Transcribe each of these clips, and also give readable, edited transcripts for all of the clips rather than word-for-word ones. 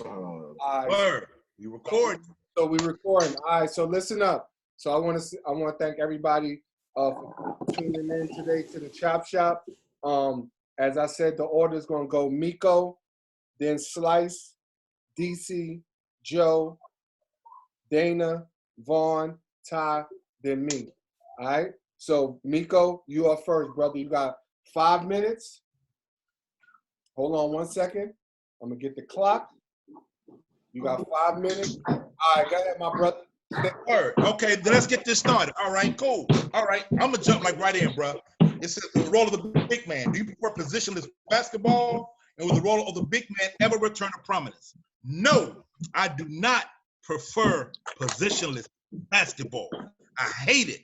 All right. Word. You record. So we recording. All right. So listen up. So I want to thank everybody for tuning in today to the Chop Shop. As I said, the order is gonna go Miko, then Slice, DC, Joe, Dana, Vaughn, Ty, then me. All right. So Miko, you are first, brother. You got 5 minutes. Hold on 1 second. I'm gonna get the clock. You got 5 minutes. All right, go ahead, my brother. Word. Okay, then let's get this started. All right, cool. All right, I'm gonna jump like right in, bro. It says the role of the big man. Do you prefer positionless basketball? And will the role of the big man ever return to prominence? No, I do not prefer positionless basketball. I hate it.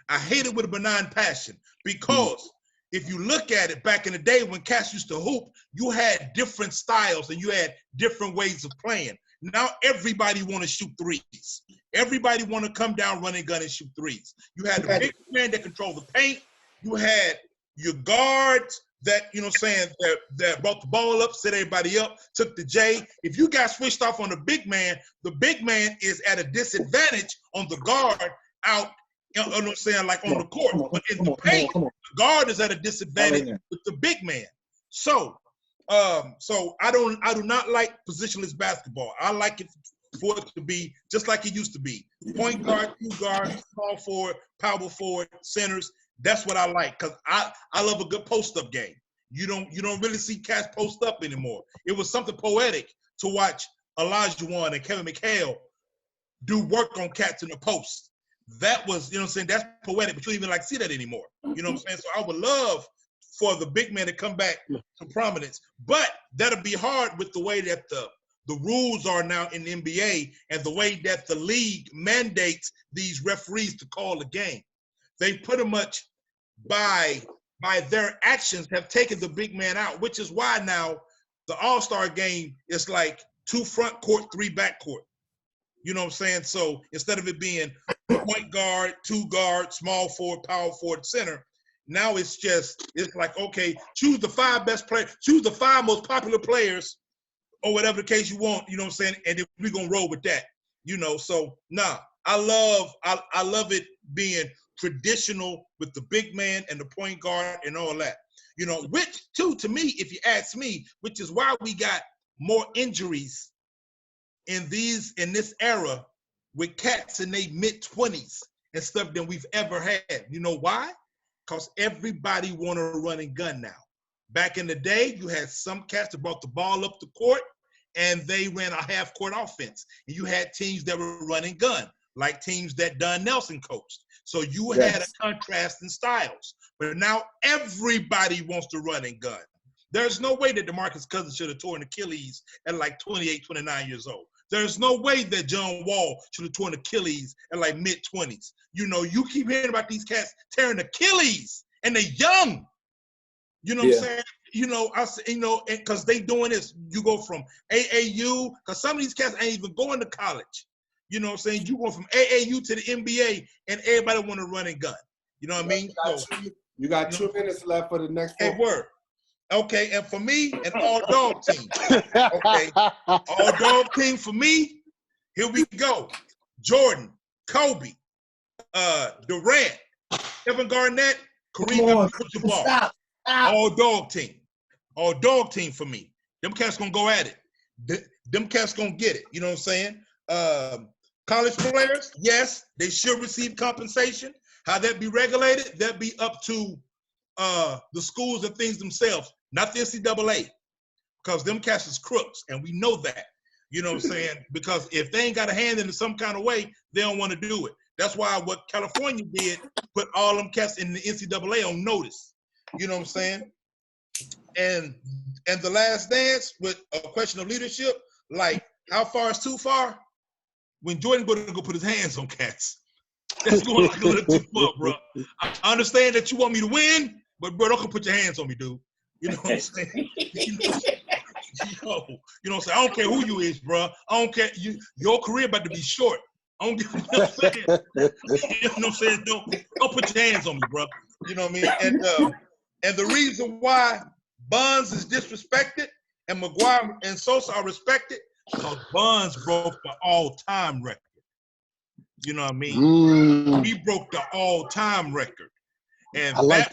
I hate it with a benign passion because if you look at it back in the day when cats used to hoop, you had different styles and you had different ways of playing. Now everybody want to shoot threes. Everybody want to come down, run and gun, and shoot threes. You had the big man that controlled the paint. You had your guards that, you know what I'm saying, that brought the ball up, set everybody up, took the J. If you got switched off on the big man is at a disadvantage on the guard out, you know what I'm saying, like on the court. But in the paint, the guard is at a disadvantage with the big man. So I do not like positionless basketball. I like it for it to be just like it used to be. Point guard, two guard, small forward, power forward, centers. That's what I like because I love a good post-up game. You don't really see cats post up anymore. It was something poetic to watch Elijah Wan and Kevin McHale do work on cats in the post. That was, you know what I'm saying, that's poetic, but you don't even like see that anymore. You know what I'm saying? So I would love for the big man to come back to prominence, but that'll be hard with the way that the rules are now in the NBA and the way that the league mandates these referees to call the game. They pretty much, by their actions, have taken the big man out, which is why now the All-Star game is like 2 front court, 3 back court. You know what I'm saying? So instead of it being point guard, 2 guard, small forward, power forward, center, now it's like, okay, choose the 5 best players, choose the 5 most popular players, or whatever the case you want, you know what I'm saying? And then we're gonna roll with that. You know, so nah, I love it being traditional with the big man and the point guard and all that. You know, which too, to me, if you ask me, which is why we got more injuries in this era with cats in their mid-20s and stuff than we've ever had. You know why? Because everybody want to run and gun now. Back in the day, you had some cats that brought the ball up the court and they ran a half-court offense. And you had teams that were running gun, like teams that Don Nelson coached. So you had a contrast in styles. But now everybody wants to run and gun. There's no way that DeMarcus Cousins should have torn Achilles at like 28, 29 years old. There's no way that John Wall should have torn Achilles at like mid-20s. You know, you keep hearing about these cats tearing Achilles, and they're young. You know what I'm saying? You know, because they doing this. You go from AAU, because some of these cats ain't even going to college. You know what I'm saying? You go from AAU to the NBA, and everybody want to run and gun. You know what I mean? You got 2 minutes left for the next one. Hey, word. Okay, and for me, an all-dog team. Okay, all-dog team for me, here we go. Jordan, Kobe, Durant, Kevin Garnett, Kareem Abdul-Jabbar. All-dog team. All-dog team for me. Them cats gonna go at it. Them cats gonna get it. You know what I'm saying? College players, yes, they should receive compensation. How that be regulated, that be up to the schools and things themselves, not the NCAA, because them cats is crooks, and we know that. You know what I'm saying? Because if they ain't got a hand in it some kind of way, they don't want to do it. That's why what California did, put all them cats in the NCAA on notice. You know what I'm saying? And the last dance with a question of leadership, like how far is too far? When Jordan go to go put his hands on cats, that's going like a little too far, bro. I understand that you want me to win, but bro, don't put your hands on me, dude. You know what I'm saying? You know what I'm saying? I don't care who you is, bro. I don't care. Your career about to be short. I don't give, you know what I'm saying? You know what I'm saying? Don't put your hands on me, bro. You know what I mean? And the reason why Bonds is disrespected and McGuire and Sosa are respected, because Buns broke the all-time record. You know what I mean? He broke the all-time record. And that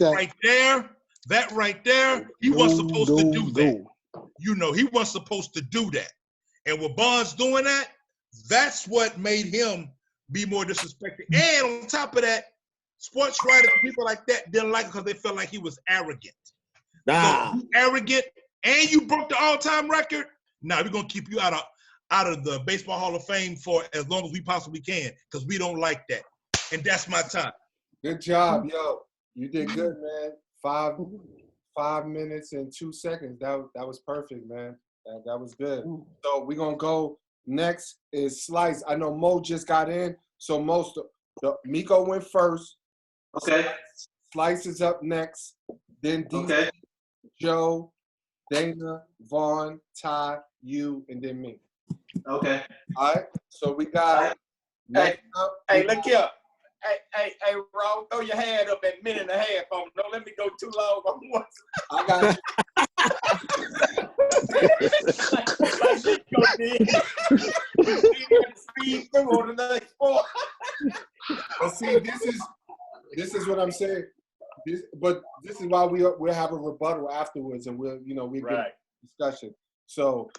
right there, he wasn't supposed to do that. You know, he wasn't supposed to do that. And with Buns doing that, that's what made him be more disrespected. And on top of that, sports writers, people like that didn't like him because they felt like he was arrogant. So you arrogant and you broke the all-time record. Now we're gonna keep you out of the Baseball Hall of Fame for as long as we possibly can, because we don't like that. And that's my time. Good job, yo. You did good, man. 5 minutes and 2 seconds. That was perfect, man. That was good. So we're gonna go next is Slice. I know Mo just got in, so Miko went first. Okay. Slice is up next. Then DJ, Joe, Dana, Vaughn, Ty, you, and then me. Okay. All right. So we got. Hey, look here. Hey, Raw, throw your hand up at minute and a half on me. Don't let me go too long on once. I got Speed through on the next four. But see, this is what I'm saying. This is why we'll have a rebuttal afterwards, and we'll get discussion. So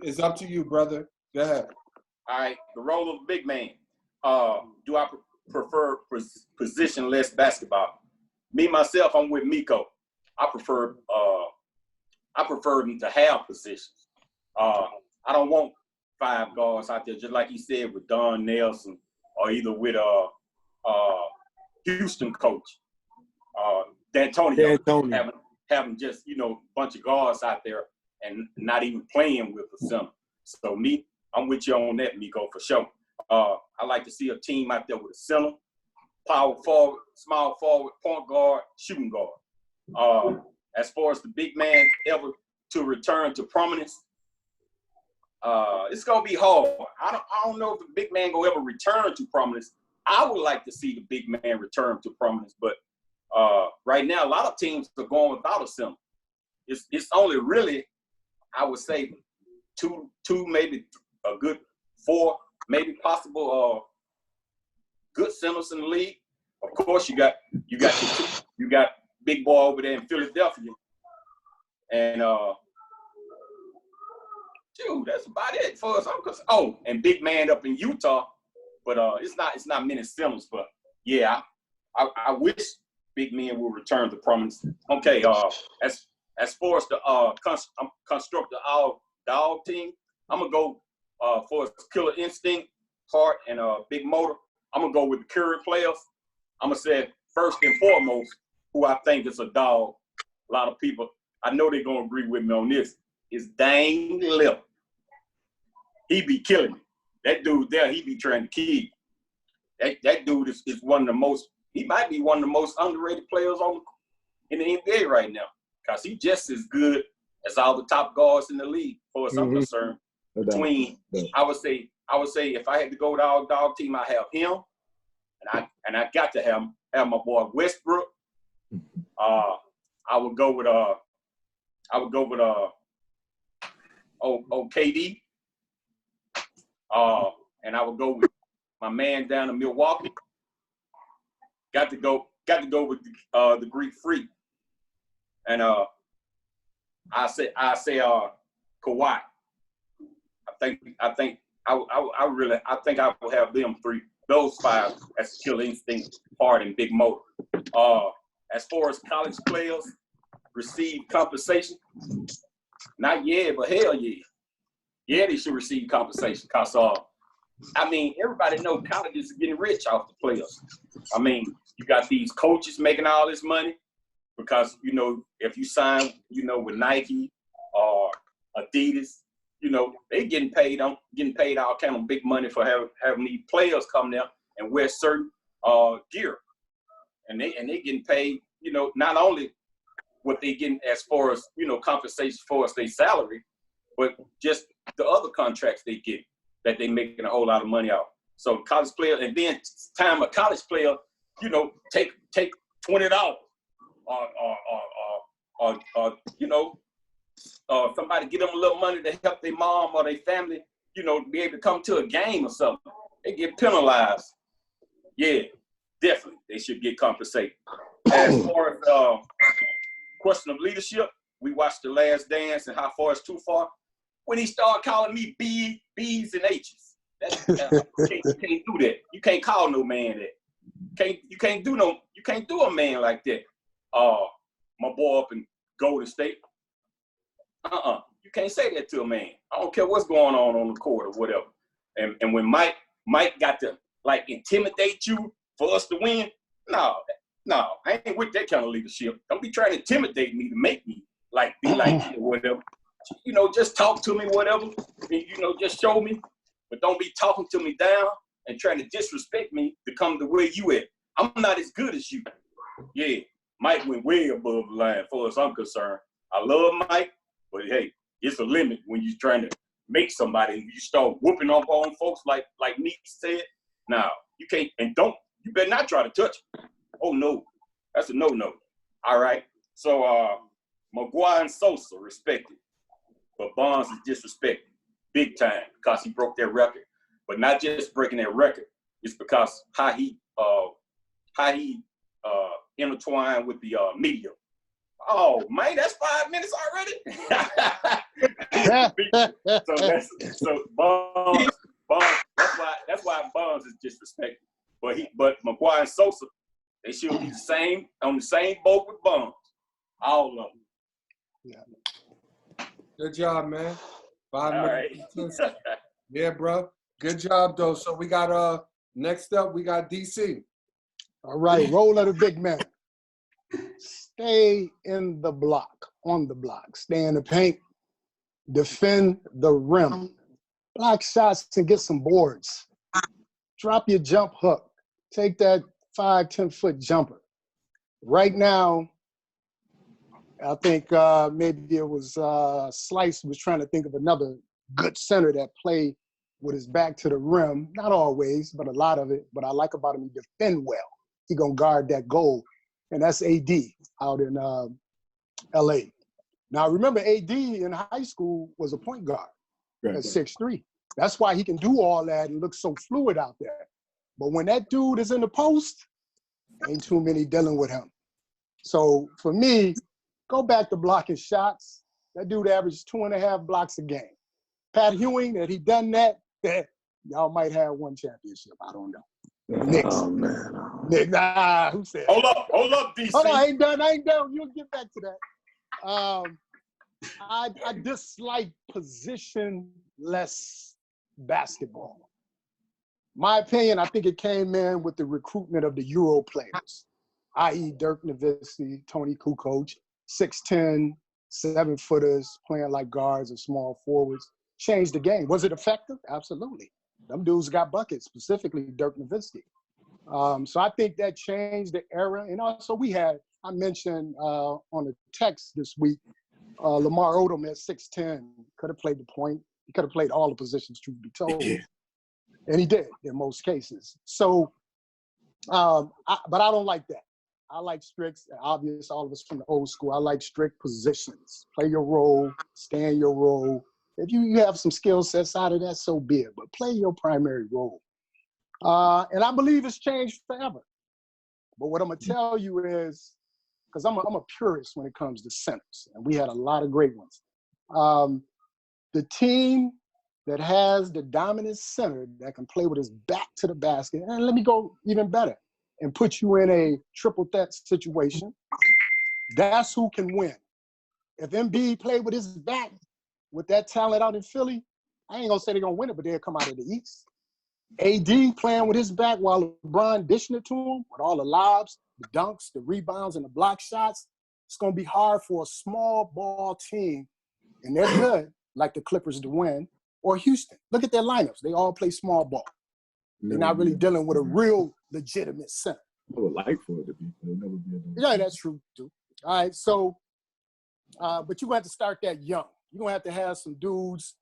it's up to you, brother. Go ahead. All right, the role of the big man. Do I prefer positionless basketball? Me myself, I'm with Miko. I prefer them to have positions. I don't want 5 guards out there, just like he said with Don Nelson, or either with Houston coach D'Antonio. Having just a bunch of guards out there and not even playing with the center. So I'm with you on that, Miko, for sure. I like to see a team out there with a center, power forward, small forward, point guard, shooting guard. As far as the big man ever to return to prominence, it's gonna be hard. I don't know if the big man gonna ever return to prominence. I would like to see the big man return to prominence, but right now a lot of teams are going without a center. It's only really, I would say, two, maybe a good 4, maybe possible good centers in the league. Of course, you got big boy over there in Philadelphia, and that's about it for us. And big man up in Utah, but it's not many centers. But yeah, I wish big men will return to prominence. Okay, as far as the construct the all-dog team, I'm gonna go for Killer Instinct, Heart, and Big Motor. I'm gonna go with the current players. I'm gonna say first and foremost, who I think is a dog. A lot of people, I know they're gonna agree with me on this, is Dang Lil. He be killing me. That dude there, he be trying to kill. That dude is one of the most. He might be one of the most underrated players in the NBA right now, because he just as good as all the top guards in the league, for as I'm concerned. I would say if I had to go with all dog team, I have him, and I got to have my boy Westbrook. I would go with KD. And I would go with my man down in Milwaukee. Got to go with the Greek Freak. And I say Kawhi. I think I will have them 3, those 5 as Killer Instinct, Hard, and Big Motor. As far as college players receive compensation, not yet, but hell yeah. Yeah, they should receive compensation because, everybody knows colleges are getting rich off the players. You got these coaches making all this money because, if you sign, with Nike or Adidas, they getting paid all kind of big money for having these players come there and wear certain gear. And they getting paid, not only what they getting as far as, compensation for their salary, but just the other contracts they get that they making a whole lot of money out. So college player, and then time a college player, take $20 or somebody give them a little money to help their mom or their family be able to come to a game or something. They get penalized. Yeah, definitely. They should get compensated. As far as question of leadership, we watched The Last Dance and How Far Is Too Far. When he started calling me B's and H's, you can't do that. You can't call no man that. You can't do a man like that. My boy up in Golden State. You can't say that to a man. I don't care what's going on the court or whatever. And when Mike got to intimidate you for us to win, no, I ain't with that kind of leadership. Don't be trying to intimidate me to make me be like you or whatever. Just talk to me, whatever. Just show me, but don't be talking to me down and trying to disrespect me to come to where you at. I'm not as good as you. Yeah, Mike went way above the line, as far as I'm concerned. I love Mike, but hey, it's a limit when you're trying to make somebody and you start whooping up on folks like Neat said. Now, you can't, and you better not try to touch him. Oh no, that's a no-no. All right, so McGuire and Sosa respected, but Bonds is disrespected big time because he broke their record. But not just breaking that record, it's because how he intertwined with the media. Oh man, that's 5 minutes already. so Bonds. That's why Bonds is disrespected. But McGuire and Sosa, they should be on the same boat with Bonds. All of them. Yeah. Good job, man. 5 All minutes. right. Yeah, bro. Good job, though. So we got next up we got DC. All right, role of the big man. Stay in the block, on the block. Stay in the paint. Defend the rim. Block shots and get some boards. Drop your jump hook. Take that 5-10 foot jumper. Right now, I think maybe it was Slice was trying to think of another good center that played with his back to the rim. Not always, but a lot of it. But I like about him, he defend well. He gonna guard that goal. And that's AD out in L.A. Now, remember, AD in high school was a point guard at 6'3". That's why he can do all that and look so fluid out there. But when that dude is in the post, ain't too many dealing with him. So for me, go back to blocking shots. That dude averaged 2.5 blocks a game. Pat Ewing, had he done that, y'all might have one championship. I don't know. Knicks. Oh, man. Knicks. Who said? Hold up, DC. Hold on, I ain't done. You'll get back to that. I dislike position-less basketball. My opinion, I think it came in with the recruitment of the Euro players, i.e. Dirk Nowitzki, Tony Kukoc, 6'10", 7-footers playing like guards or small forwards. Changed the game. Was it effective? Absolutely. Them dudes got buckets, specifically Dirk Nowitzki. So I think that changed the era. And also I mentioned on the text this week, Lamar Odom at 6'10", could have played the point. He could have played all the positions, truth be told. And he did in most cases. So, but I don't like that. I like strict, obvious, all of us from the old school, I like strict positions. Play your role, stay in your role. If you have some skill sets out of that, so be it. But play your primary role. And I believe it's changed forever. But what I'm going to tell you is, because I'm a purist when it comes to centers, and we had a lot of great ones. The team that has the dominant center that can play with his back to the basket, and let me go even better, and put you in a triple threat situation, that's who can win. If Embiid played with his back, with that talent out in Philly, I ain't gonna say they're gonna win it, but they'll come out of the East. AD playing with his back while LeBron dishing it to him with all the lobs, the dunks, the rebounds, and the block shots, it's gonna be hard for a small ball team, and they're good, like the Clippers to win, or Houston. Look at their lineups. They all play small ball. They're not really dealing with a real legitimate center. I would like for it to be, but it'll never be. Yeah, that's true too. All right, so, but you're gonna have to start that young. You're gonna have to have some dudes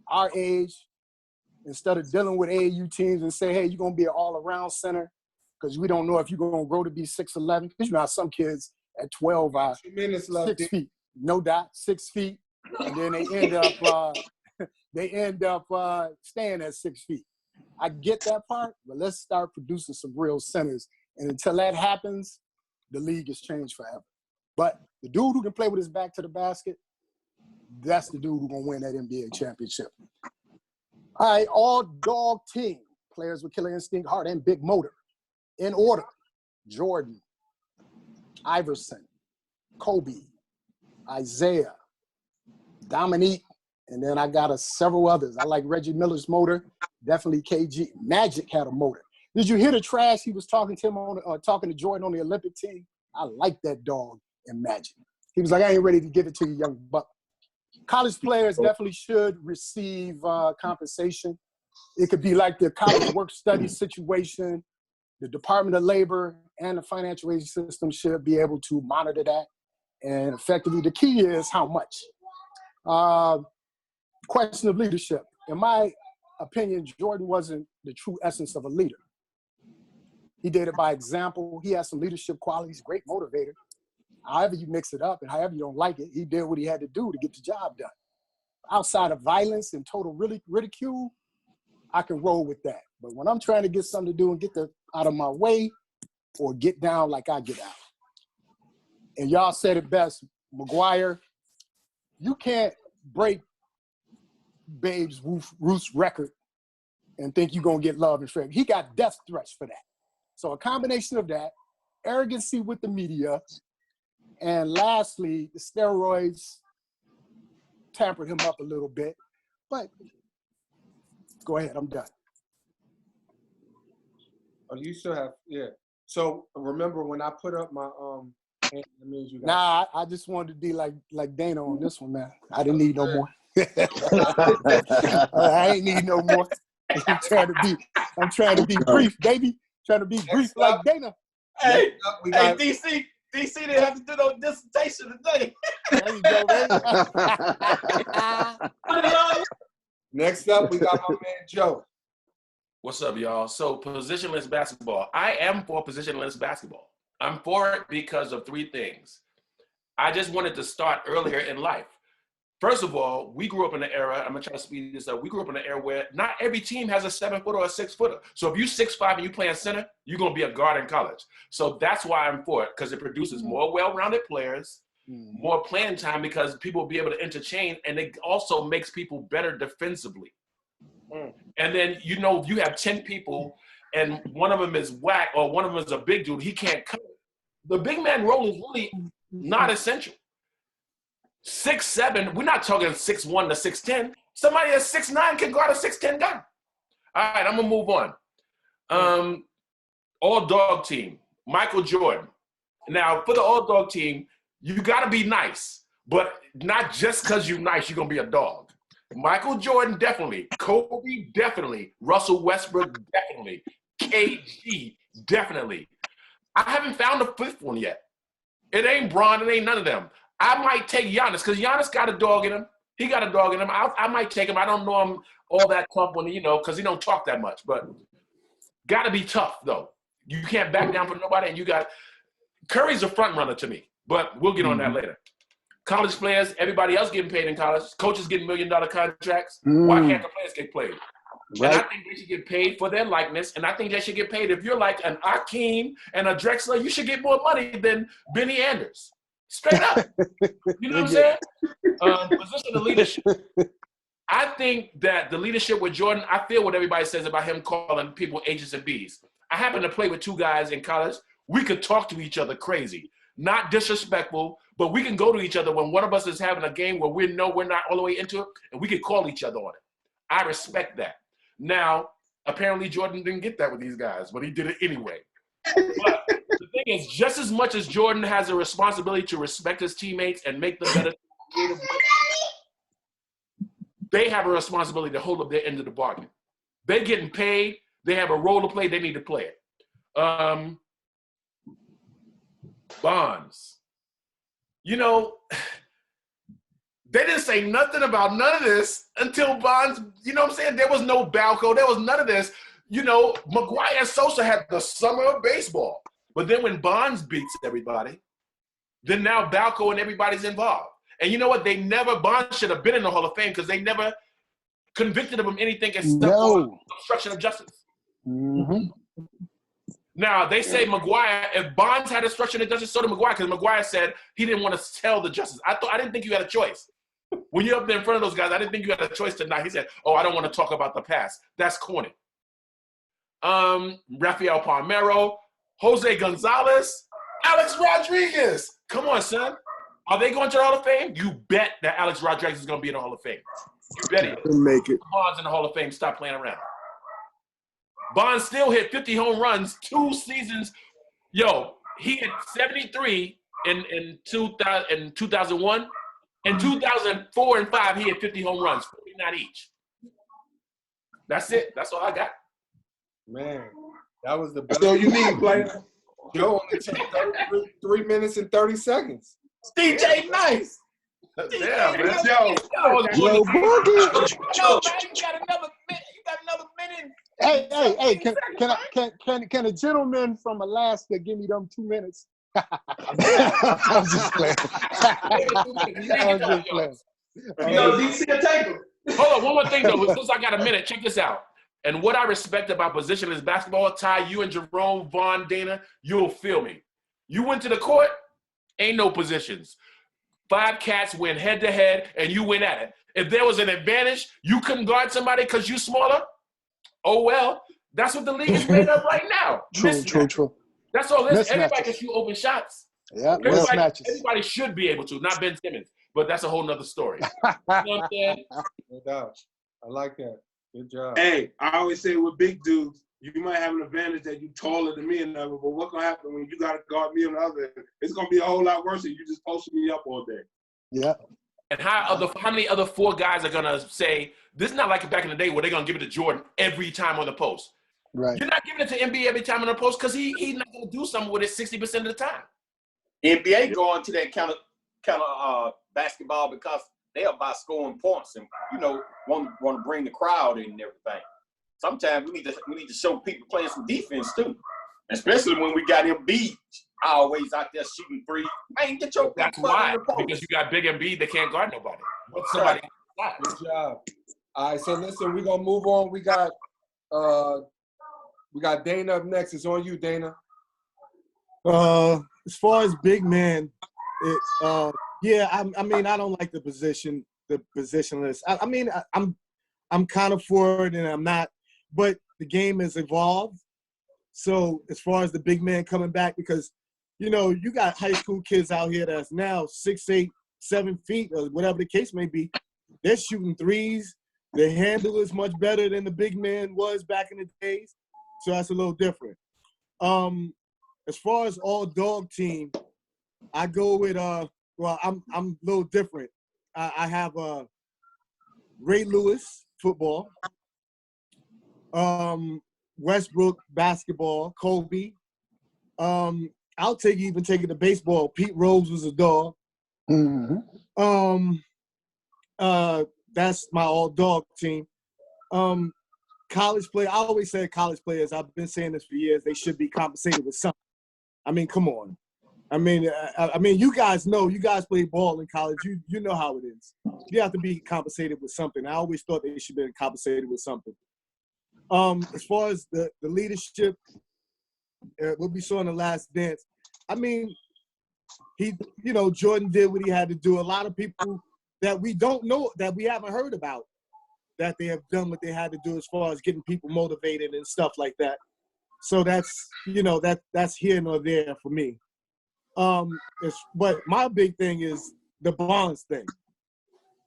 our age, instead of dealing with AAU teams and say, hey, you're gonna be an all-around center, because we don't know if you're gonna grow to be 6'11". Because you know how some kids at 12 are 2 minutes left. 6 feet, no doubt, 6 feet, and then they end up they end up staying at 6 feet. I get that part, but let's start producing some real centers. And until that happens, the league has changed forever. But the dude who can play with his back to the basket, that's the dude who's going to win that NBA championship. All right, all-dog team. Players with killer instinct, heart, and big motor. In order, Jordan, Iverson, Kobe, Isaiah, Dominique, and then I got several others. I like Reggie Miller's motor, definitely KG. Magic had a motor. Did you hear the trash he was talking to him on, talking to Jordan on the Olympic team? I like that dog in Magic. He was like, I ain't ready to give it to you, young buck. College players definitely should receive compensation. It could be like the college work-study situation. The Department of Labor and the financial aid system should be able to monitor that. And effectively, the key is how much. Question of leadership. In my opinion, Jordan wasn't the true essence of a leader. He did it by example. He has some leadership qualities, great motivator. However you mix it up and however you don't like it, he did what he had to do to get the job done. Outside of violence and total ridicule, I can roll with that. But when I'm trying to get something to do and get out of my way or get down like I get out. And y'all said it best, McGuire, you can't break Babe's Ruth's record and think you're going to get love and respect. He got death threats for that. So a combination of that, arrogancy with the media, and lastly, the steroids tampered him up a little bit. But go ahead, I'm done. Oh, you still have, yeah. So remember when I put up my hand, that means you got. Nah, I just wanted to be like Dana on this one, man. I didn't need no more. I ain't need no more. I'm trying to be brief, baby. Trying to be brief like Dana. Hey, DC didn't have to do no dissertation today. There you go, baby. Next up, we got my man Joe. What's up, y'all? So positionless basketball. I am for positionless basketball. I'm for it because of three things. I just wanted to start earlier in life. First of all, we grew up in an era, I'm gonna try to speed this up. We grew up in an era where not every team has a 7-footer or a 6-footer. So if you're 6'5" and you play in center, you're gonna be a guard in college. So that's why I'm for it, because it produces more well-rounded players, more playing time, because people will be able to interchange, and it also makes people better defensively. And then, you have 10 people and one of them is whack or one of them is a big dude, he can't cut. The big man role is really not essential. 6'7", we're not talking 6'1" to 6'10". Somebody that's 6'9" can guard a 6'10" guy. All right, I'm gonna move on. All dog team, Michael Jordan. Now, for the all dog team, you gotta be nice, but not just because you're nice, you're gonna be a dog. Michael Jordan, definitely. Kobe, definitely. Russell Westbrook, definitely. KG, definitely. I haven't found a fifth one yet. It ain't Bron, it ain't none of them. I might take Giannis, because Giannis got a dog in him. He got a dog in him. I might take him. I don't know him all that tough when, because he don't talk that much. But got to be tough, though. You can't back down for nobody. And you got – Curry's a front runner to me. But we'll get on that later. College players, everybody else getting paid in college. Coaches getting $1 million contracts. Why can't the players get paid? Right. And I think they should get paid for their likeness, and I think they should get paid. If you're like an Akeem and a Drexler, you should get more money than Benny Anders. Straight up. You know what I'm saying? Position of leadership. I think that the leadership with Jordan, I feel what everybody says about him calling people H's and B's. I happen to play with two guys in college. We could talk to each other crazy. Not disrespectful, but we can go to each other when one of us is having a game where we know we're not all the way into it, and we can call each other on it. I respect that. Now, apparently Jordan didn't get that with these guys, but he did it anyway. But the thing is, just as much as Jordan has a responsibility to respect his teammates and make them better, they have a responsibility to hold up their end of the bargain. They're getting paid. They have a role to play. They need to play it. Bonds. They didn't say nothing about none of this until Bonds, what I'm saying? There was no Balco. There was none of this. McGuire and Sosa had the summer of baseball. But then when Bonds beats everybody, then now Balco and everybody's involved. And you know what? Bonds should have been in the Hall of Fame because they never convicted him of anything except for obstruction of justice. Mm-hmm. Now, they say McGuire, if Bonds had obstruction of justice, so did McGuire, because McGuire said he didn't want to tell the justice. I didn't think you had a choice. When you're up there in front of those guys, I didn't think you had a choice to not. He said, oh, I don't want to talk about the past. That's corny. Rafael Palmeiro, Jose Gonzalez, Alex Rodriguez. Come on, son. Are they going to the Hall of Fame? You bet that Alex Rodriguez is going to be in the Hall of Fame. You bet it. Make it. Bonds in the Hall of Fame. Stop playing around. Bonds still hit 50 home runs 2 seasons. Yo, he hit 73 in 2001. In 2004 and 5, he hit 50 home runs, 49 each. That's it. That's all I got. Man, that was the best. That's all you need, player. Joe only took 3 minutes and 30 seconds. DJ Nice. Yeah, man. Yo, Yo, Boogie. No, man, you got another minute. You got another minute. Hey, can a gentleman from Alaska give me them 2 minutes? I'm just playing. I'm just playing. DC will take him. Hold on, one more thing though. Since I got a minute, check this out. And what I respect about positionless basketball, Ty, you and Jerome, Vaughn, Dana, you'll feel me. You went to the court, ain't no positions. 5 cats went head to head, and you went at it. If there was an advantage, you couldn't guard somebody because you smaller. Oh well, that's what the league is made of right now. True. That's all. Everybody Mismatches. can shoot open shots. Yeah, Everybody should be able to, not Ben Simmons, but that's a whole nother story. You know what I'm saying? No doubt. I like that. Good job. Hey, I always say with big dudes, you might have an advantage that you're taller than me and other, but what's gonna happen when you gotta guard me on the other end? It's gonna be a whole lot worse than you just posting me up all day. Yeah. And how many other 4 guys are gonna say this is not like back in the day where they're gonna give it to Jordan every time on the post? Right. You're not giving it to MB every time on the post because he's not gonna do something with it 60% of the time. NBA going to that kind of basketball because they are about scoring points and want to bring the crowd in and everything. Sometimes we need to show people playing some defense too, especially when we got Embiid always out there shooting 3. Man, get your That's why, because you got big Embiid, they can't guard nobody. What's somebody? Good job. All right, so listen, we're gonna move on. We got Dana up next. It's on you, Dana. As far as big man, I mean, I don't like the positionless. I mean, I'm kind of for it and I'm not, but the game has evolved. So as far as the big man coming back, because, you got high school kids out here that's now 6'8", 7 feet, or whatever the case may be. They're shooting threes. Their handle is much better than the big man was back in the days. So that's a little different. As far as all dog team, I go with I'm a little different. I have Ray Lewis football, Westbrook basketball, Kobe. I'll take the baseball. Pete Rose was a dog. Mm-hmm. That's my all dog team. College player. I always say college players. I've been saying this for years. They should be compensated with something. I mean, come on. I mean, you guys know. You guys play ball in college. You know how it is. You have to be compensated with something. I always thought they should be compensated with something. As far as the leadership, what we saw in The Last Dance, I mean, Jordan did what he had to do. A lot of people that we don't know, that we haven't heard about, that they have done what they had to do as far as getting people motivated and stuff like that. So that's, that's here nor there for me. But my big thing is the Bonds thing.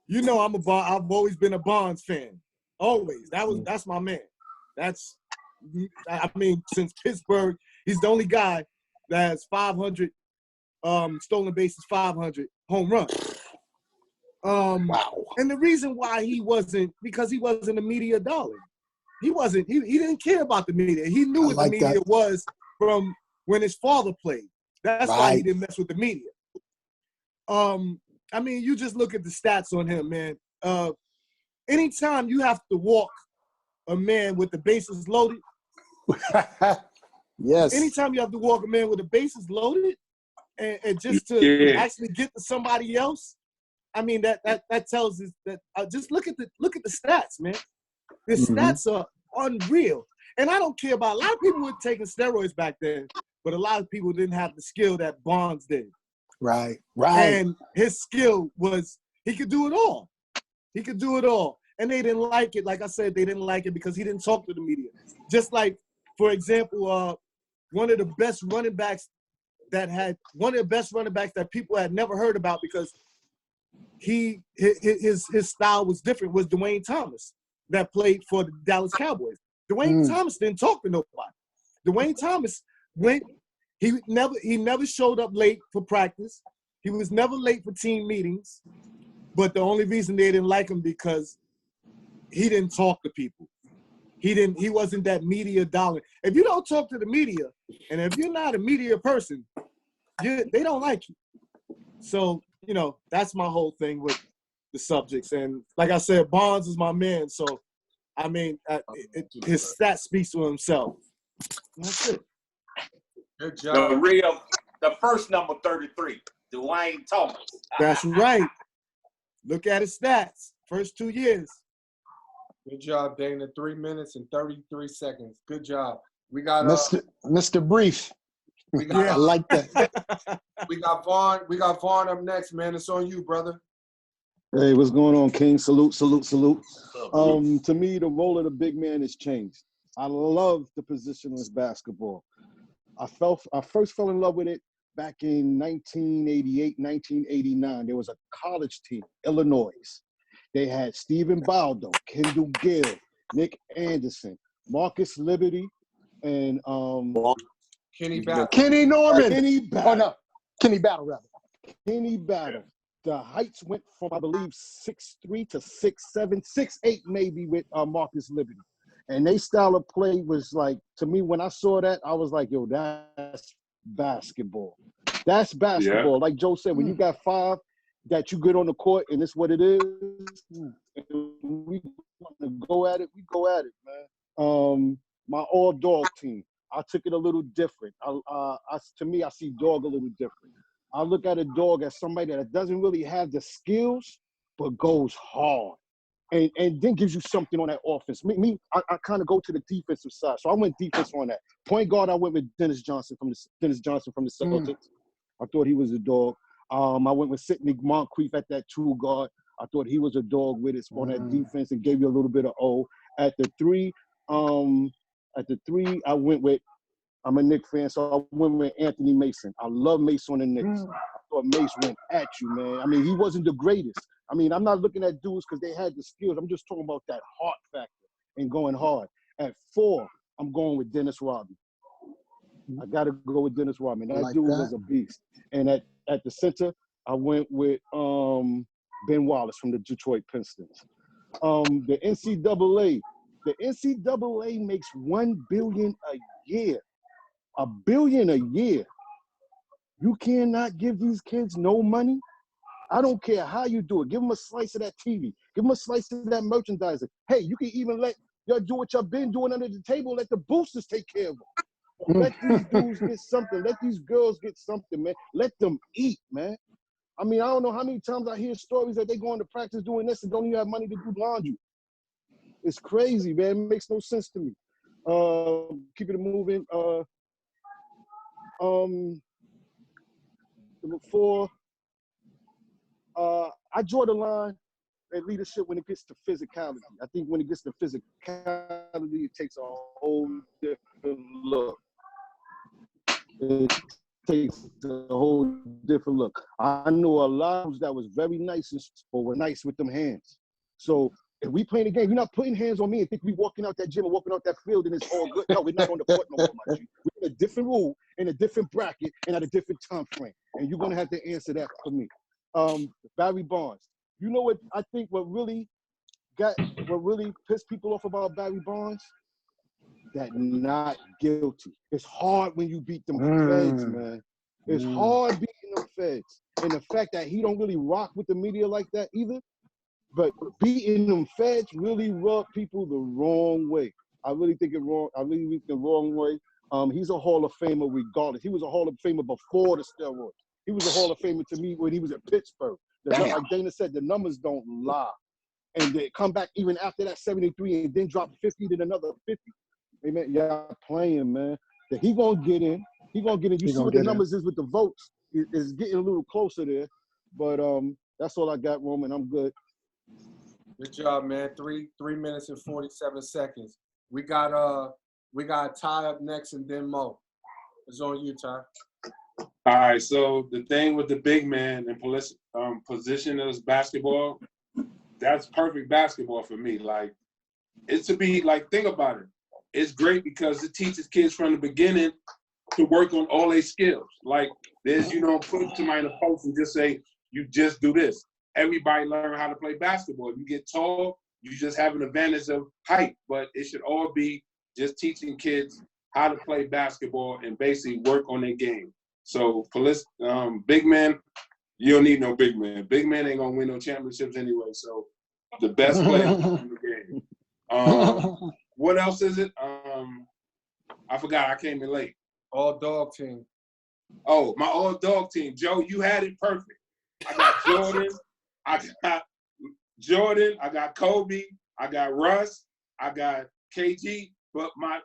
I've always been a Bonds fan. Always. That's my man. Since Pittsburgh, he's the only guy that has 500 stolen bases, 500 home runs. Wow. And the reason why because he wasn't a media darling. He didn't care about the media. He knew what the media was from when his father played. That's why he didn't mess with the media. You just look at the stats on him, man. Anytime you have to walk a man with the bases loaded. Yes. Anytime you have to walk a man with the bases loaded and just to actually get to somebody else, I mean, that tells us that just look at the stats, man. The stats are unreal. And I don't care about, a lot of people were taking steroids back then, but a lot of people didn't have the skill that Bonds did. Right. And his skill was, he could do it all. He could do it all. And they didn't like it. Like I said, they didn't like it because he didn't talk to the media. Just like, for example, one of the best running backs that people had never heard about because his style was different was Dwayne Thomas that played for the Dallas Cowboys. Dwayne Thomas didn't talk to nobody. Dwayne Thomas he never showed up late for practice. He was never late for team meetings. But the only reason they didn't like him because he didn't talk to people. He wasn't that media darling. If you don't talk to the media, and if you're not a media person, they don't like you. So, you know, that's my whole thing with the subjects. And like I said, Bonds is my man. So, I mean, his stats speaks for himself. That's it. Good job. The first number 33, Dwayne Thomas. That's right. Look at his stats. First 2 years. Good job, Dana. 3 minutes and 33 seconds. Good job. We got Mr. Brief. I like that. We got Vaughn. We got Vaughn up next, man. It's on you, brother. Hey, what's going on, King? Salute. To me, the role of the big man has changed. I love the positionless basketball. I first fell in love with it back in 1988, 1989. There was a college team, Illinois. They had Stephen Baldo, Kendall Gill, Nick Anderson, Marcus Liberty, and Kenny Battle. Kenny Norman. Kenny Battle. Oh, no. Kenny Battle, rather. Kenny Battle. The heights went from, I believe, 6'3" to 6'7", 6'8" maybe with Marcus Liberty. And they style of play was like, to me, when I saw that, I was like, yo, that's basketball. That's basketball. Yeah. Like Joe said, when you got five that you get on the court and it's what it is, we want to go at it, we go at it, man. My all-dog team, I took it a little different. To me, I see dog a little different. I look at a dog as somebody that doesn't really have the skills, but goes hard. And then gives you something on that offense. I kind of go to the defensive side. So I went defense on that. Point guard, I went with Dennis Johnson from the Celtics. I thought he was a dog. I went with Sidney Moncrief at that 2 guard. I thought he was a dog with it on that defense and gave you a little bit of O. At the three, I went with, I'm a Knicks fan, so I went with Anthony Mason. I love Mason on the Knicks. I thought Mace went at you, man. I mean, he wasn't the greatest. I mean, I'm not looking at dudes because they had the skills. I'm just talking about that heart factor and going hard. At 4, I'm going with Dennis Rodman. I got to go with Dennis Rodman. That dude was a beast. And at the center, I went with Ben Wallace from the Detroit Pistons. The NCAA makes $1 billion a year. $1 billion a year. You cannot give these kids no money. I don't care how you do it. Give them a slice of that TV. Give them a slice of that merchandising. Hey, you can even let y'all do what y'all been doing under the table. Let the boosters take care of them. Let these dudes get something. Let these girls get something, man. Let them eat, man. I mean, I don't know how many times I hear stories that they go into practice doing this and don't even have money to do laundry. It's crazy, man. It makes no sense to me. Keep it moving. Number 4. I draw the line at leadership when it gets to physicality. I think when it gets to physicality, it takes a whole different look. It takes a whole different look. I know a lot of that was very nice or were nice with them hands. So if we playing a game, you're not putting hands on me and think we walking out that gym or walking out that field and it's all good. No, we're not on the court no more, my G. We're in a different rule, in a different bracket, and at a different time frame. And you're gonna have to answer that for me. Barry Bonds. You know what I think what really pissed people off about Barry Bonds? That not guilty. It's hard when you beat them feds, man. It's hard beating them feds. And the fact that he don't really rock with the media like that either, but beating them feds really rub people the wrong way. I really think it wrong. I really think the wrong way. He's a Hall of Famer regardless. He was a Hall of Famer before the steroids. He was a Hall of Famer to me when he was at Pittsburgh. Like Dana said, the numbers don't lie. And they come back even after that 73 and then drop 50 then another 50. Hey, man, y'all playing, man. That he gonna get in. He gonna get in. You see what the numbers is with the votes. It's getting a little closer there. But that's all I got, Roman. I'm good. Good job, man. 3 minutes and 47 seconds. We got Ty up next and then Mo. It's on you, Ty. All right, so the thing with the big man and positionless basketball, that's perfect basketball for me. Like, it's to be like, think about it. It's great because it teaches kids from the beginning to work on all their skills. Like, you don't put somebody in a post and just say, you just do this. Everybody learn how to play basketball. You get tall, you just have an advantage of height, but it should all be just teaching kids how to play basketball and basically work on their game. So, big man, you don't need no big man. Big man ain't gonna win no championships anyway. So, the best player in the game. What else is it? I forgot. I came in late. All dog team. Oh, my all dog team. Joe, you had it perfect. I got Jordan. I got Kobe. I got Russ. I got KG. But my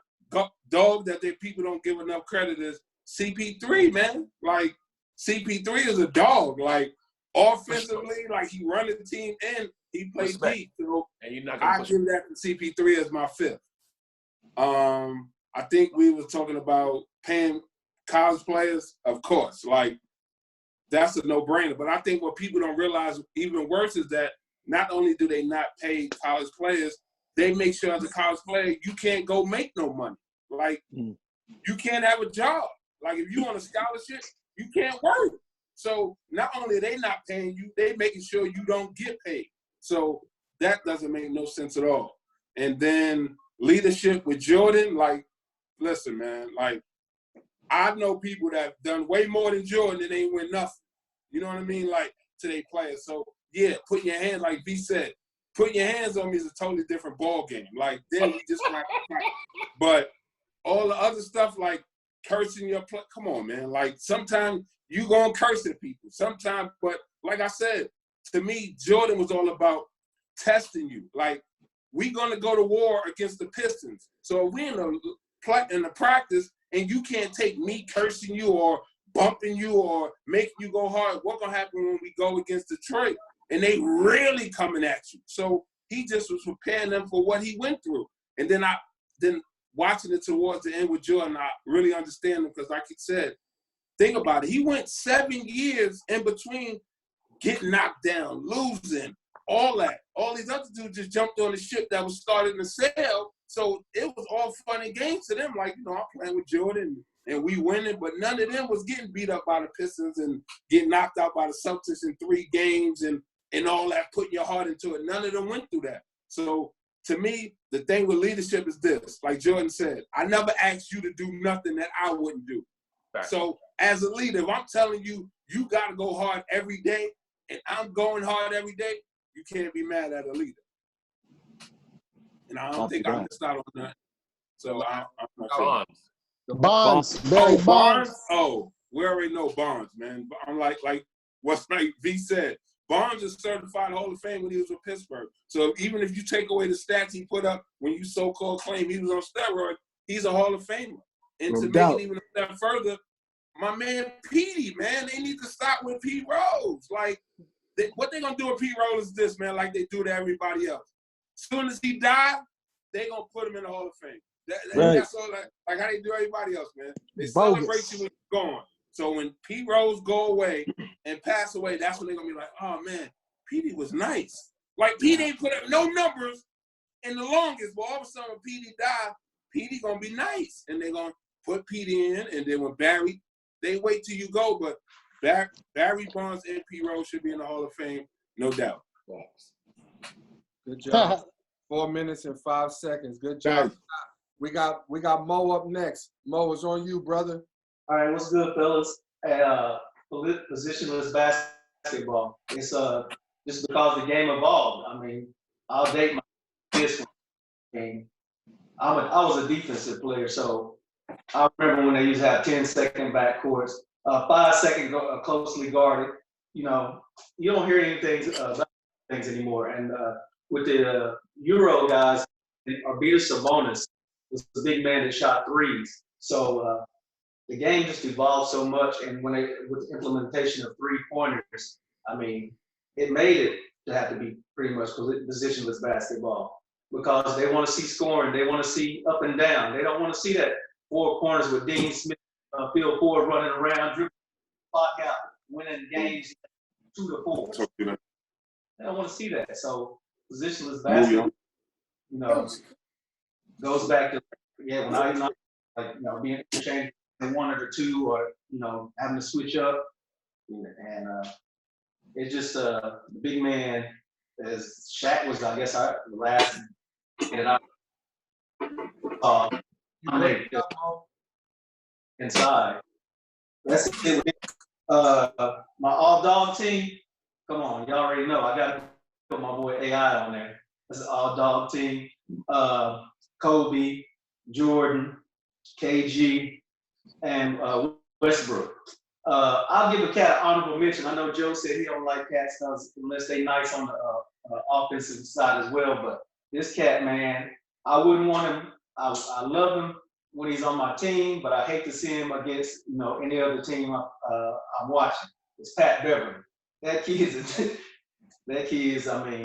dog that people don't give enough credit is CP3, man. Like, CP3 is a dog. Like, offensively, like, he run the team and he plays deep. So I give that to CP3 as my fifth. I think we were talking about paying college players, of course. Like, that's a no-brainer. But I think what people don't realize even worse is that not only do they not pay college players, they make sure as a college player you can't go make no money. Like, you can't have a job. Like, if you on a scholarship, you can't work. So not only are they not paying you, they making sure you don't get paid. So that doesn't make no sense at all. And then leadership with Jordan, like, listen, man, like, I know people that have done way more than Jordan and ain't win nothing. You know what I mean? Like, to their players. So, yeah, putting your hands, like V said, putting your hands on me is a totally different ball game. Like, then we just like, but all the other stuff, like cursing your play, come on, man. Like, sometimes you gonna curse at people. Sometimes, but like I said, to me, Jordan was all about testing you. Like, we gonna go to war against the Pistons. So if we in the practice and you can't take me cursing you or bumping you or making you go hard, what gonna happen when we go against Detroit? And they really coming at you. So he just was preparing them for what he went through. And then watching it towards the end with Jordan, I really understand him because, like he said, think about it. He went 7 years in between getting knocked down, losing, all that. All these other dudes just jumped on the ship that was starting to sail. So it was all fun and games to them. Like, I'm playing with Jordan and we winning, but none of them was getting beat up by the Pistons and getting knocked out by the Celtics in 3 games and all that, putting your heart into it. None of them went through that. So to me, the thing with leadership is this. Like Jordan said, I never asked you to do nothing that I wouldn't do. Right. So as a leader, if I'm telling you, you got to go hard every day, and I'm going hard every day, you can't be mad at a leader. And I don't think I'm just not on that. So I'm not Bonds. Bonds. Oh, we already know Bonds, man. I'm like what's like V said. Bonds is certified Hall of Fame when he was with Pittsburgh. So even if you take away the stats he put up when you so-called claim he was on steroids, he's a Hall of Famer. And to make it even a step further, my man Petey, man, they need to stop with Pete Rose. Like, what they gonna do with Pete Rose is this, man, like they do to everybody else. As soon as he die, they gonna put him in the Hall of Fame. That's all. Like how they do everybody else, man. They celebrate you when you're gone. So when Pete Rose go away and pass away, that's when they're gonna be like, oh man, Petey was nice. Like Petey ain't put up no numbers in the longest, but all of a sudden when Petey die, Petey gonna be nice, and they're gonna put Petey in, and then when Barry, they wait till you go, but Barry Bonds and Pete Rose should be in the Hall of Fame, no doubt. Good job. 4 minutes and 5 seconds. Good job. Nice. We got Mo up next. Mo, it's on you, brother. All right, what's good, fellas? Positionless basketball. It's just because the game evolved. I mean, I'll date this one. I mean, I was a defensive player, so I remember when they used to have 10-second backcourts, 5-second closely guarded, you know, you don't hear anything about things anymore. And with the Euro guys, Arvydas Sabonis was the big man that shot threes. So the game just evolved so much, and with the implementation of 3-pointers, I mean, it made it to have to be pretty much positionless basketball because they want to see scoring, they want to see up and down, they don't want to see that 4 corners with Dean Smith, Phil Ford running around, dribbling clock out, winning games 2-4. They don't want to see that. So positionless basketball, you know, goes back to when I like being interchangeable in 1 or 2, or having to switch up, and it's just the big man, as Shaq was, I guess, the last that I inside. That's it. My all dog team. Come on, y'all already know. I got to put my boy AI on there. That's an all dog team. Kobe, Jordan, KG, and Westbrook. I'll give a cat an honorable mention. I know Joe said he don't like cats unless they nice on the offensive side as well. But this cat, man, I wouldn't want him. I love him when he's on my team, but I hate to see him against any other team I'm watching. It's Pat Beverly. That kid is. I mean,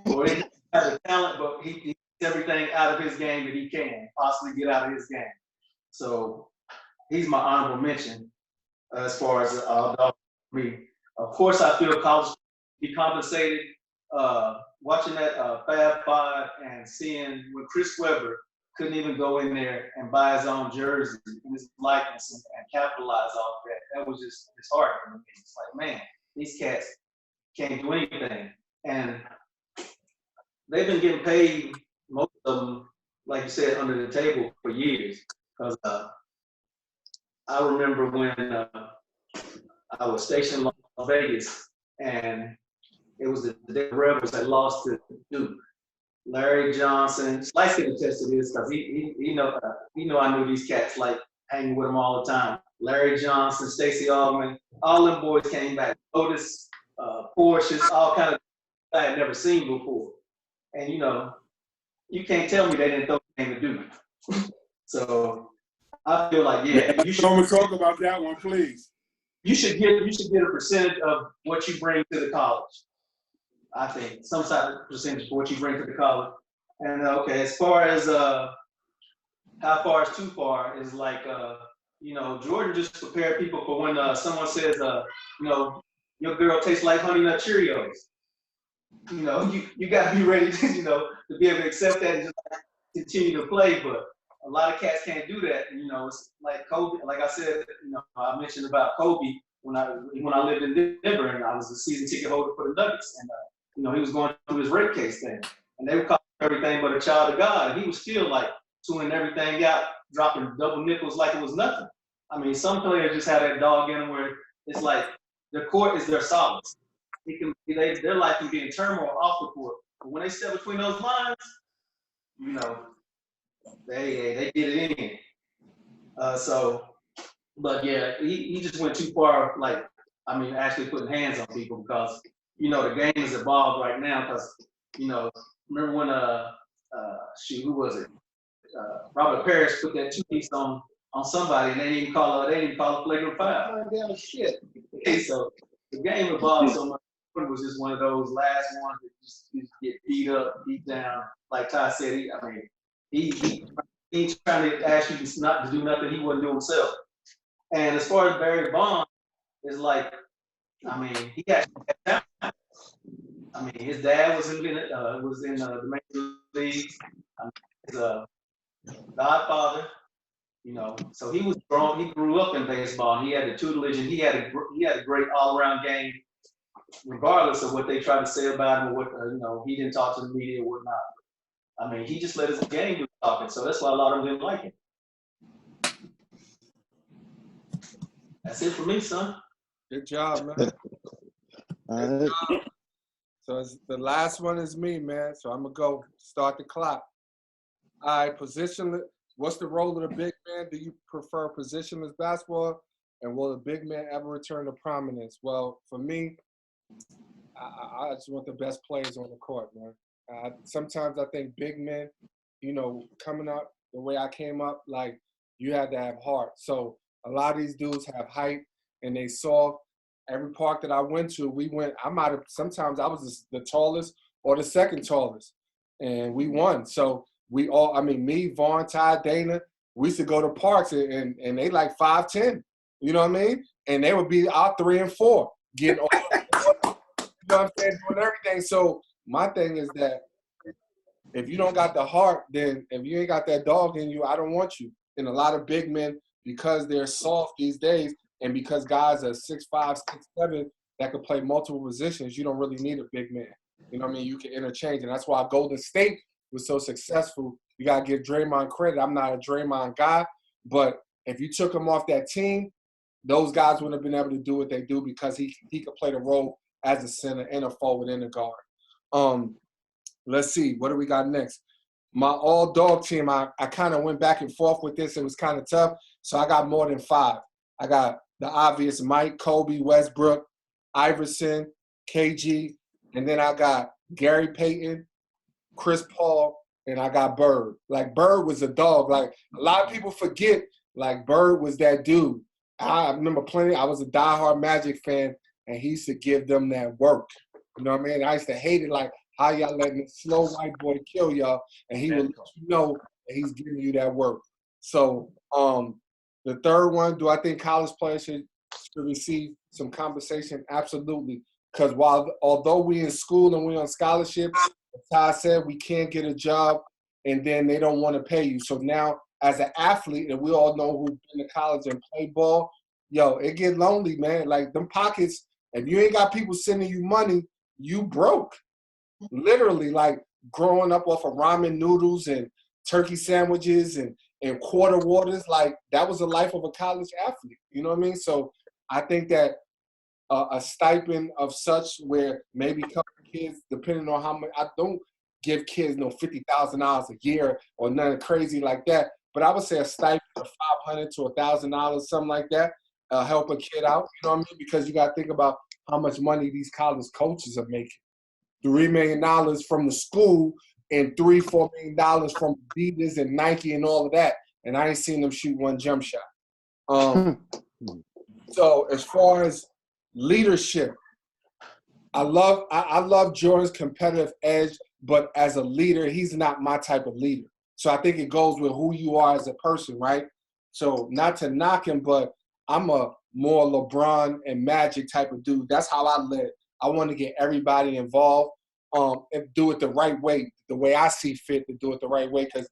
boy, he has a talent, but he gets everything out of his game that he can possibly get out of his game. So he's my honorable mention as far as me. Of course, I feel college be compensated. Watching that Fab Five and seeing when Chris Webber couldn't even go in there and buy his own jersey and his likeness and capitalize off that. That was just disheartening to me. It's like, man, these cats can't do anything. And they've been getting paid, most of them, like you said, under the table for years. Because I remember when I was stationed in Las Vegas, and it was the Rebels that lost to Duke. Larry Johnson, Slice can attest to this because he know I knew these cats like hanging with them all the time. Larry Johnson, Stacey Augman, all them boys came back. Otis, Porsches, all kind of I had never seen before. And you can't tell me they didn't throw the game to Duke. So I feel like you should talk about that one, please. You should get a percentage of what you bring to the college. I think some type of percentage for what you bring to the college. And okay, as far as how far is too far is like Jordan just prepared people for when someone says your girl tastes like Honey Nut Cheerios. You got to be ready to to be able to accept that and just continue to play. But a lot of cats can't do that. It's like Kobe. Like I said, I mentioned about Kobe when I lived in Denver and I was a season ticket holder for the Nuggets, and he was going through his rape case thing, and they were calling him everything but a child of God, and he was still like tuning everything out, dropping double nickels like it was nothing. I mean, some players just have that dog in them where it's like the court is their solace. Their life can be in turmoil off the court, but when they step between those lines, they get it in. But yeah, he just went too far. Like, I mean, actually putting hands on people because the game is evolved right now. Because remember when who was it? Robert Parrish put that 2-piece on somebody, and they didn't call it flagrant foul. Damn shit. So the game evolved so much. It was just one of those last ones that just get beat up, beat down. Like Ty said, he's trying to ask you not to do nothing he wouldn't do himself. And as far as Barry Bonds, it's like, I mean, he actually had talent. I mean, his dad was in the major leagues. His godfather, so he was grown. He grew up in baseball. And he had the tutelage, and he had a great all-around game, regardless of what they tried to say about him or what he didn't talk to the media or whatnot. I mean, he just let his game do talking. So that's why a lot of them didn't like him. That's it for me, son. Good job, man. Good job. So the last one is me, man. So I'm gonna go start the clock. All right, positionless. What's the role of the big man? Do you prefer positionless basketball? And will the big man ever return to prominence? Well, for me, I just want the best players on the court, man. Sometimes I think big men, you know, coming up the way I came up, like you had to have heart. So a lot of these dudes have height and they soft. Every park that I went to, we went. I might have sometimes I was the tallest or the second tallest, and we won. So we all, I mean, me, Vaughn, Ty, Dana, we used to go to parks and they like 5'10", you know what I mean? And they would be out 3 and 4, getting all, you know what I'm saying, doing everything. So my thing is that if you don't got the heart, then if you ain't got that dog in you, I don't want you. And a lot of big men, because they're soft these days, and because guys are 6'5", 6'7", that could play multiple positions, you don't really need a big man. You know what I mean? You can interchange, and that's why Golden State was so successful. You gotta give Draymond credit. I'm not a Draymond guy, but if you took him off that team, those guys wouldn't have been able to do what they do because he could play the role as a center and a forward and a guard. Let's see, what do we got next? My all-dog team, I kind of went back and forth with this. It was kind of tough, so I got more than 5. I got the obvious Mike, Kobe, Westbrook, Iverson, KG, and then I got Gary Payton, Chris Paul, and I got Bird. Like, Bird was a dog. Like, a lot of people forget, like, Bird was that dude. I remember plenty. I was a diehard Magic fan, and he used to give them that work. You know what I mean? I used to hate it, like, how y'all letting this slow white boy kill y'all, and he will let you know that he's giving you that work. So the third one, do I think college players should receive some compensation? Absolutely. Because although we in school and we on scholarship, as Ty said, we can't get a job, and then they don't want to pay you. So now, as an athlete, and we all know who've been to college and play ball, yo, it get lonely, man. Like, them pockets, if you ain't got people sending you money, you broke. Literally, like, growing up off of ramen noodles and turkey sandwiches and quarter waters, like, that was the life of a college athlete. You know what I mean? So I think that a stipend of such where maybe a couple of kids, depending on how much, I don't give kids no $50,000 a year or nothing crazy like that, but I would say a stipend of $500 to $1,000, something like that, help a kid out. You know what I mean? Because you got to think about how much money these college coaches are making. $3 million from the school and $3-4 million from Adidas and Nike and all of that, and I ain't seen them shoot one jump shot. So as far as leadership, I love Jordan's competitive edge, but as a leader, he's not my type of leader. So I think it goes with who you are as a person, right? So not to knock him, but I'm a more LeBron and Magic type of dude. That's how I live. I want to get everybody involved and do it the right way, the way I see fit to do it the right way. Because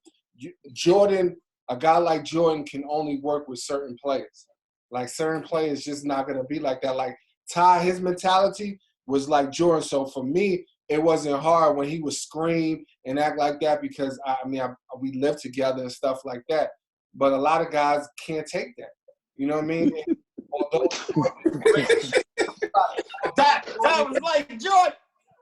Jordan, a guy like Jordan can only work with certain players. Like, certain players just not going to be like that. Like, Ty, his mentality was like Jordan. So for me, it wasn't hard when he would scream and act like that because, we lived together and stuff like that. But a lot of guys can't take that. You know what I mean? Although That was like Jordan.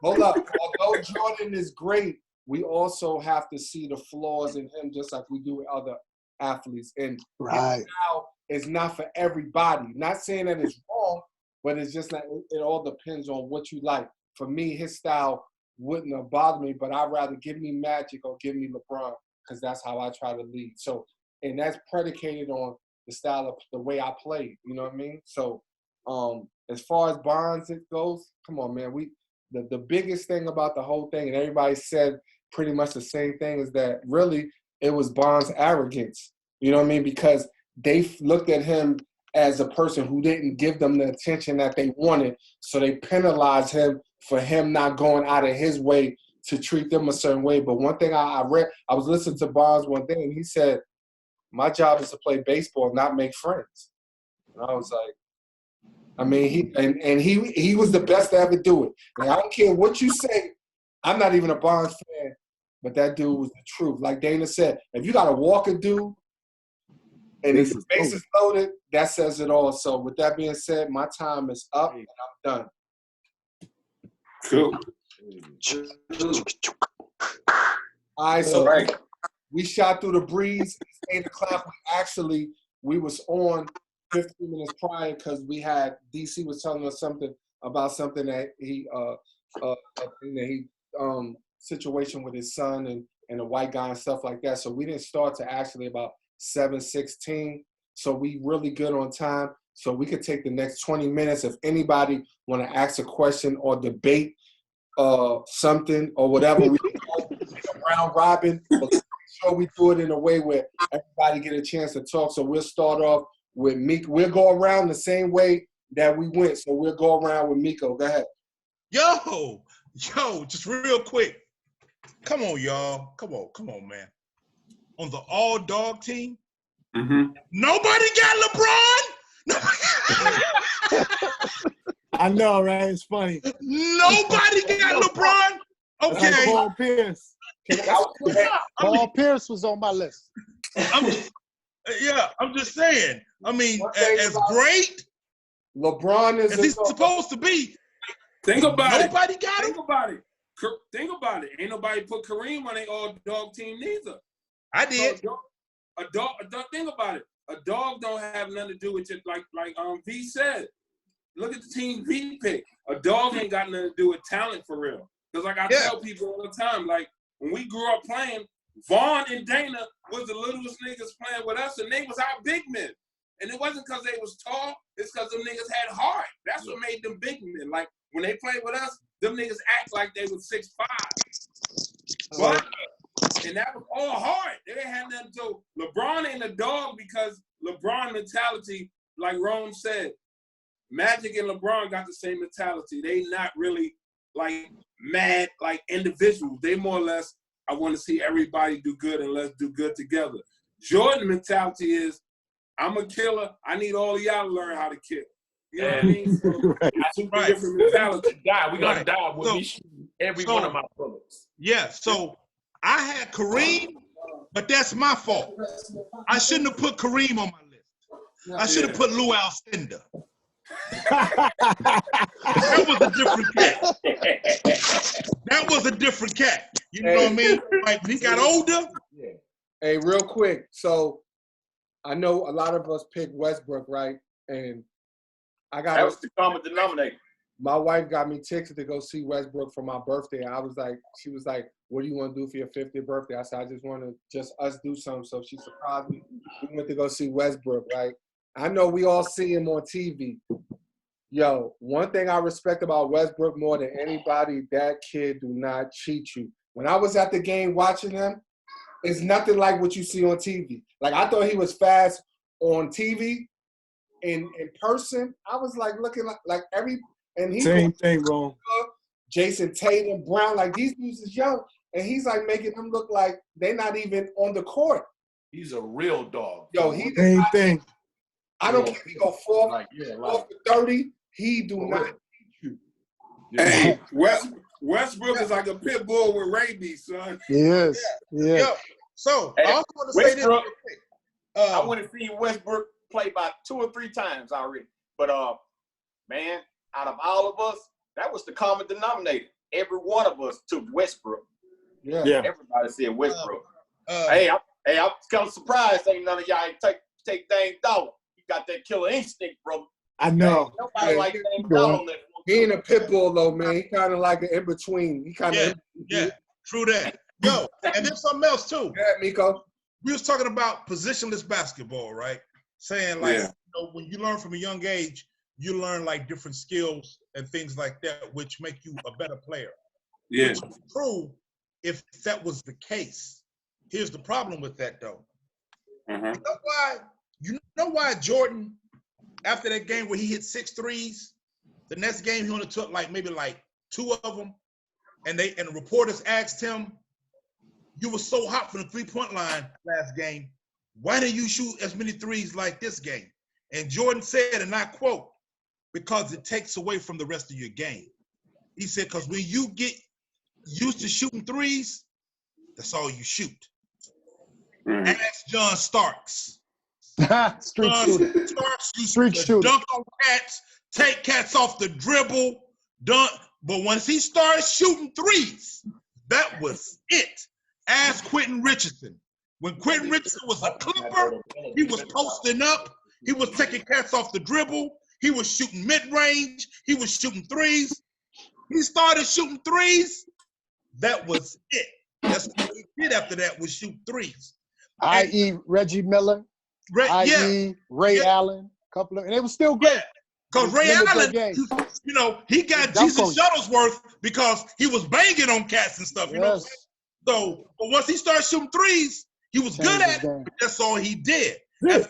Hold up. Although Jordan is great, we also have to see the flaws in him just like we do with other athletes. And Right. now it's not for everybody. Not saying that it's wrong, but it's just that it all depends on what you like. For me, his style wouldn't have bothered me, but I'd rather give me Magic or give me LeBron because that's how I try to lead. So, and that's predicated on the style of the way I play. You know what I mean? So, as far as Bonds it goes, come on, man. The biggest thing about the whole thing, and everybody said pretty much the same thing, is that really it was Bonds' arrogance. You know what I mean? Because they looked at him as a person who didn't give them the attention that they wanted, so they penalized him for him not going out of his way to treat them a certain way. But one thing I read, I was listening to Bonds one day, and he said, my job is to play baseball, not make friends. And I was like, I mean, he was the best to ever do it. Like, I don't care what you say. I'm not even a Bonds fan, but that dude was the truth. Like Dana said, if you got to walk a dude and his base is loaded, that says it all. So with that being said, my time is up and I'm done. Cool. All right, so we shot through the breeze. It's 8 o'clock. We was on 15 minutes prior because we had DC was telling us something about something that situation with his son and a white guy and stuff like that. So we didn't start to actually about 7:16. So we really good on time. So we could take the next 20 minutes if anybody want to ask a question or debate something or whatever. We can go round robin. But make sure we do it in a way where everybody get a chance to talk. So we'll start off with Miko. We'll go around the same way that we went. So we'll go around with Miko. Go ahead. Yo, just real quick. Come on, y'all. Come on, man. On the all-dog team, nobody got LeBron? I know, right? It's funny. Nobody got LeBron? Okay. Like Paul Pierce. Paul Pierce was on my list. I'm just saying. I mean, as great LeBron is as he's supposed to be. Think about nobody got him. Think about it. Think about it. Ain't nobody put Kareem on their all-dog team neither. I did. So a dog. Think about it. A dog don't have nothing to do with it. Like V said. Look at the team V pick. A dog ain't got nothing to do with talent for real. Because like I tell people all the time, like when we grew up playing, Vaughn and Dana was the littlest niggas playing with us, and they was our big men. And it wasn't because they was tall. It's because them niggas had heart. That's what made them big men. Like when they played with us, them niggas act like they was 6'5". But and that was all hard. They didn't have nothing to. LeBron ain't a dog because LeBron mentality, like Rome said, Magic and LeBron got the same mentality. They not really like mad like individuals. They more or less, I want to see everybody do good and let's do good together. Jordan mentality is, I'm a killer. I need all of y'all to learn how to kill. You know what I mean? So, That's right. Different mentality. We gotta die with me shooting every one of my bullets. Yeah, so I had Kareem, but that's my fault. I shouldn't have put Kareem on my list. I should have put Lou Alcindor. That was a different cat. That was a different cat. You know what I mean? Like when he got older. Yeah. Hey, real quick. So I know a lot of us picked Westbrook, right? And that was the common denominator. My wife got me tickets to go see Westbrook for my birthday. She was like, what do you want to do for your 50th birthday? I said, I just want to us do something. So she surprised me. We went to go see Westbrook, right? I know we all see him on TV. Yo, one thing I respect about Westbrook more than anybody, that kid do not cheat you. When I was at the game watching him, it's nothing like what you see on TV. Like, I thought he was fast on TV. In person, I was like looking like and he same thing, wrong. Jason Tatum, Brown, like these dudes is young, and he's like making them look like they're not even on the court. He's a real dog. Yo, he same thing. I don't care if he go 4 for 30. He do not beat you. Hey, Westbrook is like a pit bull with rabies, son. Yes. Yeah. Yo, so I also want to say this. I want to see Westbrook play about 2 or 3 times already. But man, out of all of us, that was the common denominator. Every one of us took Westbrook. Yeah. Everybody said Westbrook. Hey, I'm kind of surprised ain't none of y'all take Dame Dollar. You got that killer instinct, bro. I know. Nobody like Dame Dollar on that. He ain't a pit bull though, man. He kind of like an in between. He kind of true that. Yo, and there's something else too. Yeah, Miko. We was talking about positionless basketball, right? Saying like, you know, when you learn from a young age, you learn like different skills and things like that, which make you a better player. Yeah. Which is true if that was the case. Here's the problem with that though. You know why Jordan, after that game where he hit 6 threes, the next game he only took maybe 2 of them, and the reporters asked him, you were so hot from the 3-point line last game, why didn't you shoot as many threes like this game? And Jordan said, and I quote, because it takes away from the rest of your game. He said, because when you get used to shooting threes, that's all you shoot. Ask John Starks. Street shooter. Starks used to dunk on cats, take cats off the dribble, dunk. But once he started shooting threes, that was it. Ask Quentin Richardson. When Quentin Richardson was a Clipper, he was posting up. He was taking cats off the dribble. He was shooting mid-range. He was shooting threes. He started shooting threes. That was it. That's what he did after that, was shoot threes. I.e. Reggie Miller, i.e. Ray Allen, couple of, and it was still great. Yeah, because Ray Allen, you know, he got Jesus Shuttlesworth because he was banging on cats and stuff, you know what I'm saying? So, but once he started shooting threes, he was good at it, but that's all he did. You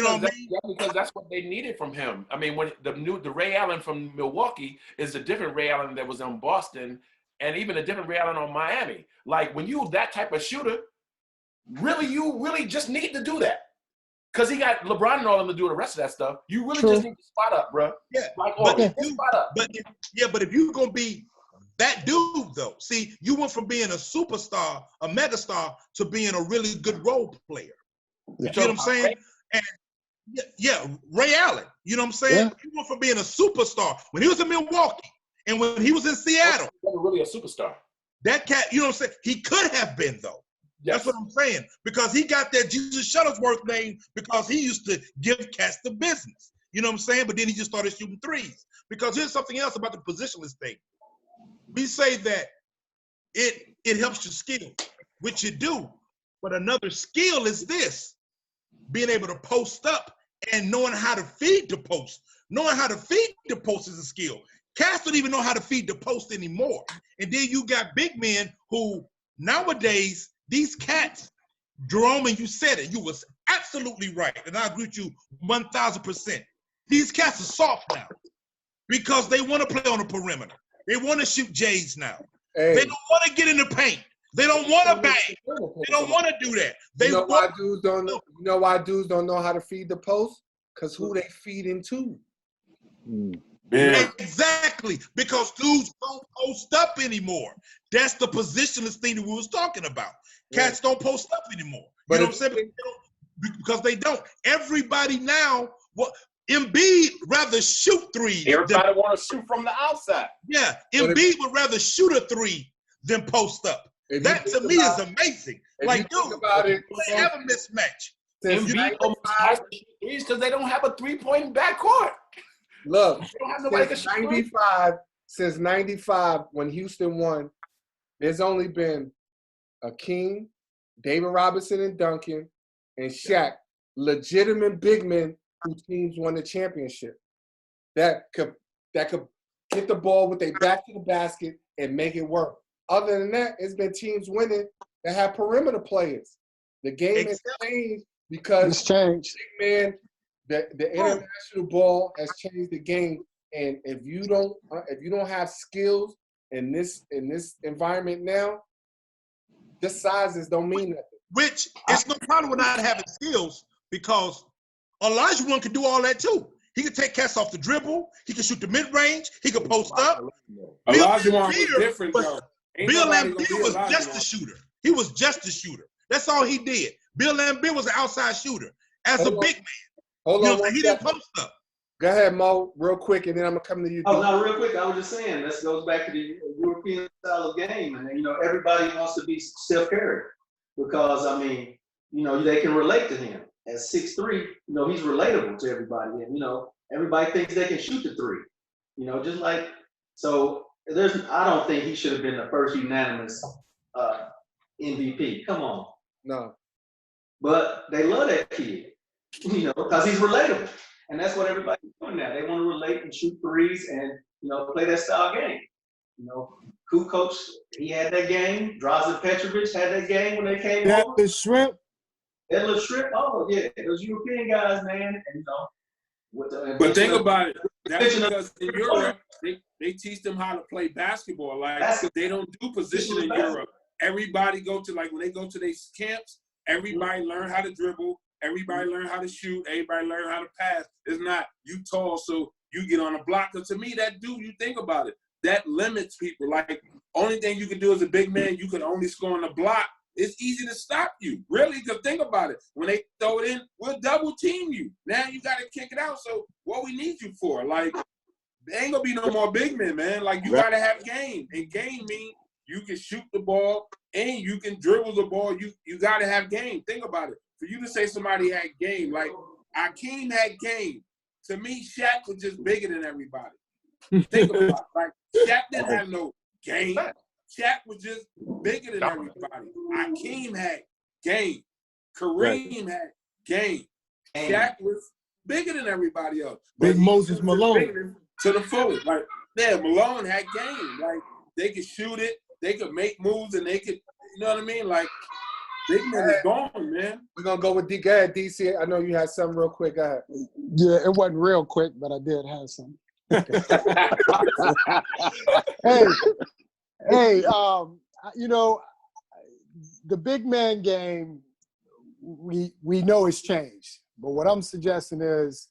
know what I mean? Because that's what they needed from him. I mean, when the Ray Allen from Milwaukee is a different Ray Allen that was on Boston, and even a different Ray Allen on Miami. Like, when you that type of shooter, you really just need to do that. Because he got LeBron and all of them to do the rest of that stuff. You really just need to spot up, bro. Yeah, like, but if you're going to be that dude, though, see, you went from being a superstar, a megastar, to being a really good role player. You know what I'm saying? And Ray Allen, you know what I'm saying? He went from being a superstar when he was in Milwaukee and when he was in Seattle. He wasn't really a superstar. That cat, you know what I'm saying? He could have been, though. Yes. That's what I'm saying. Because he got that Jesus Shuttlesworth name because he used to give cats the business. You know what I'm saying? But then he just started shooting threes. Because here's something else about the positionless thing. We say that it helps your skill, which you do. But another skill is this, being able to post up and knowing how to feed the post. Knowing how to feed the post is a skill. Cats don't even know how to feed the post anymore. And then you got big men who nowadays, these cats, Jerome, and you said it, you was absolutely right. And I agree with you 1,000%. These cats are soft now because they want to play on the perimeter. They want to shoot J's now. Hey. They don't want to get in the paint. They don't want to bang. They don't want to do that. They you know why dudes don't know? You know why dudes don't know how to feed the post? Because who they feeding to. Yeah. Exactly, because dudes don't post up anymore. That's the positionless thing that we was talking about. Cats don't post up anymore. You know what I'm saying? Because they don't. Everybody now, Embiid rather shoot threes. Everybody want to shoot from the outside. Yeah, Embiid would rather shoot a three than post up. That to me is amazing. Like, dude, they have a mismatch. Embiid almost has to shoot threes because they don't have a three-point backcourt. Look, since 95, when Houston won, there's only been Akeem, David Robinson and Duncan, and Shaq, legitimate big men whose teams won the championship. That could get the ball with their back to the basket and make it work. Other than that, it's been teams winning that have perimeter players. The game has changed because it's changed. Man, the international ball has changed the game, and if you don't have skills in this environment now, the sizes don't mean nothing. Which it's no problem with not having skills because Olajuwon can do all that too. He could take cats off the dribble. He could shoot the mid range. He could post up. Olajuwon was different though. Bill Laimbeer was just a shooter. He was just a shooter. That's all he did. Bill Laimbeer was an outside shooter as a big man. Hold on, he didn't post up. Go ahead, Mo, real quick, and then I'm gonna come to you. Oh, no, real quick. I was just saying, this goes back to the European style of game, and everybody wants to be Steph Curry because they can relate to him at 6'3". He's relatable to everybody, and everybody thinks they can shoot the three. Just like so. I don't think he should have been the first unanimous MVP. Come on. No. But they love that kid, because he's relatable. And that's what everybody's doing now. They want to relate and shoot threes and, play that style game. Cool coach, he had that game. Drazen Petrovic had that game when they came over. The shrimp. That little shrimp. Oh, yeah. Those European guys, man. And, but think about it. That's because in Europe, they teach them how to play basketball. Like, they don't do position in Europe. Everybody when they go to these camps, everybody learn how to dribble. Everybody learn how to shoot. Everybody learn how to pass. It's not you tall, so you get on a block. Because to me, that dude, you think about it, that limits people. Like, only thing you can do as a big man, you can only score on the block. It's easy to stop you. Really, because think about it. When they throw it in, we'll double team you. Now you got to kick it out. So what we need you for? Like, there ain't going to be no more big men, man. Like, you got to have game. And game means you can shoot the ball and you can dribble the ball. You got to have game. Think about it. For you to say somebody had game, like Akeem had game. to me, Shaq was just bigger than everybody. Think about it. Like, Shaq didn't have no game. Shaq was just bigger than everybody. Hakeem had game. Kareem had game. Shaq was bigger than everybody else. Big Moses Malone. To the fullest. Like, yeah, Malone had game. Like, they could shoot it, they could make moves, and they could, you know what I mean? Like, big man is gone, man. We're going to go with D. Go ahead, DC. I know you had something real quick. Go ahead. Yeah, it wasn't real quick, but I did have some. Hey, you know, the big man game, we know it's changed. But what I'm suggesting is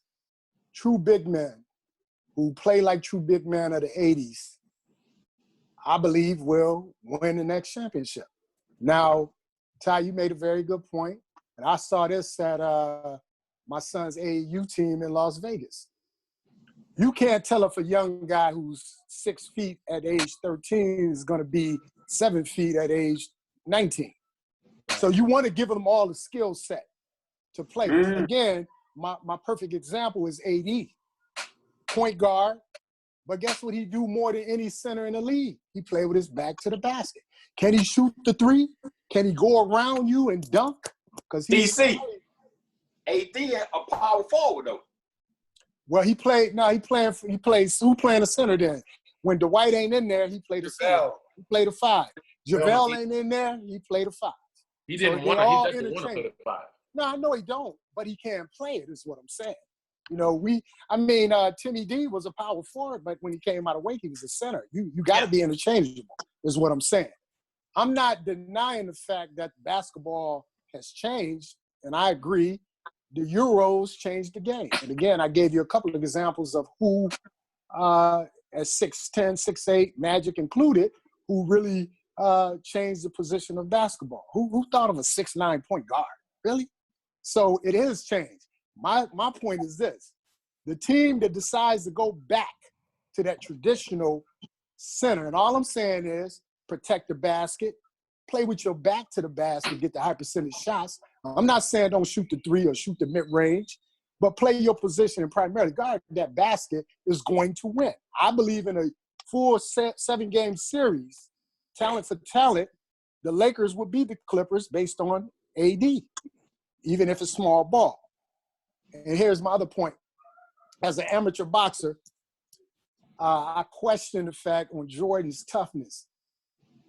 true big men who play like true big men of the 80s, I believe will win the next championship. Now, Ty, you made a very good point. And I saw this at my son's AAU team in Las Vegas. You can't tell if a young guy who's 6 feet at age 13 is going to be 7 feet at age 19. So you want to give them all the skill set to play. Again, my perfect example is AD, point guard. But guess what he do more than any center in the league? He play with his back to the basket. Can he shoot the three? Can he go around you and dunk? Because DC, AD a power forward though. Well, he plays who playing the center then? When Dwight ain't in there, he played the center. He played the 5. JaVale ain't in there, he played the 5. He didn't want to play the 5. No, I know he don't, but he can't play it, is what I'm saying. You know, Timmy D was a power forward, but when he came out of Wake, he was a center. You got to be interchangeable, is what I'm saying. I'm not denying the fact that basketball has changed, and I agree. The Euros changed the game. And again, I gave you a couple of examples of who, at 6'10", 6'8", Magic included, who really changed the position of basketball. Who thought of a 6'9" point guard? Really? So it is changed. My point is this. The team that decides to go back to that traditional center, and all I'm saying is protect the basket, play with your back to the basket, get the high percentage shots. I'm not saying don't shoot the 3 or shoot the mid-range, but play your position and primarily guard that basket is going to win. I believe in a full 7-game series, talent for talent, the Lakers would beat the Clippers based on AD, even if it's small ball. And here's my other point. As an amateur boxer, I question the fact on Jordan's toughness.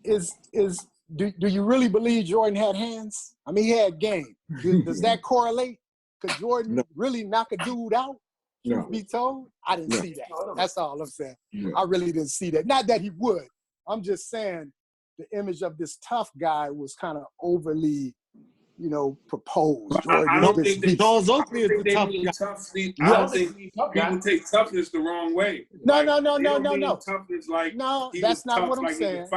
Do you really believe Jordan had hands? I mean, he had game. Does that correlate? Could Jordan really knock a dude out? Truth be told, I didn't see that. That's all I'm saying. I really didn't see that. Not that he would. I'm just saying the image of this tough guy was kind of overly, proposed. I don't think they Charles Oakley is the tough guy. I don't think people take toughness the wrong way. No. Toughness like that's not what I'm saying.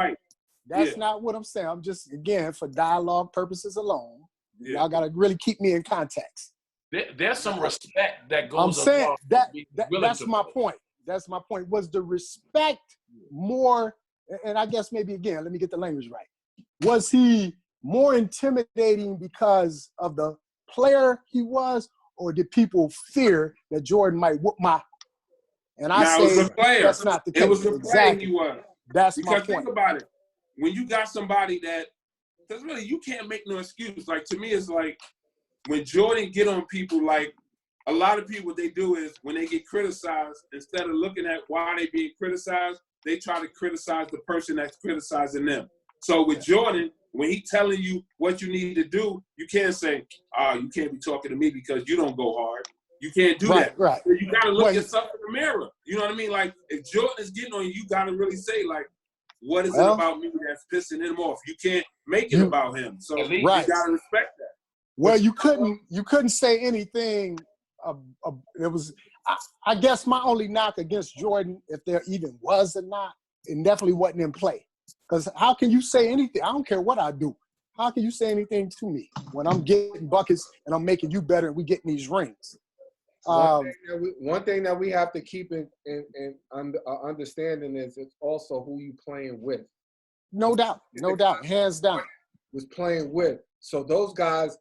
That's not what I'm saying. I'm just, again, for dialogue purposes alone, y'all got to really keep me in context. There's some respect that goes. I'm saying that's my point. That's my point. Was the respect more, and I guess maybe again, let me get the language right. Was he more intimidating because of the player he was, or did people fear that Jordan might whoop my? And I say that's not the case. It was the player he was. That's because my point. Think about it. When you got somebody because really you can't make no excuse. Like, to me, it's like when Jordan get on people, like a lot of people, what they do is when they get criticized, instead of looking at why they being criticized, they try to criticize the person that's criticizing them. So with Jordan, when he telling you what you need to do, you can't say, you can't be talking to me because you don't go hard. You can't do that. Right. So you got to look yourself in the mirror. You know what I mean? Like, if Jordan is getting on you, you got to really say, like, what is it about me that's pissing him off? You can't make it about him. So you got to respect that. Well, you couldn't say anything. It was, I guess, my only knock against Jordan, if there even was a knock, it definitely wasn't in play. Because how can you say anything? I don't care what I do. How can you say anything to me when I'm getting buckets and I'm making you better and we getting these rings? One thing that we have to keep in understanding is it's also who you playing with. No doubt, hands down. Was playing with. So those guys,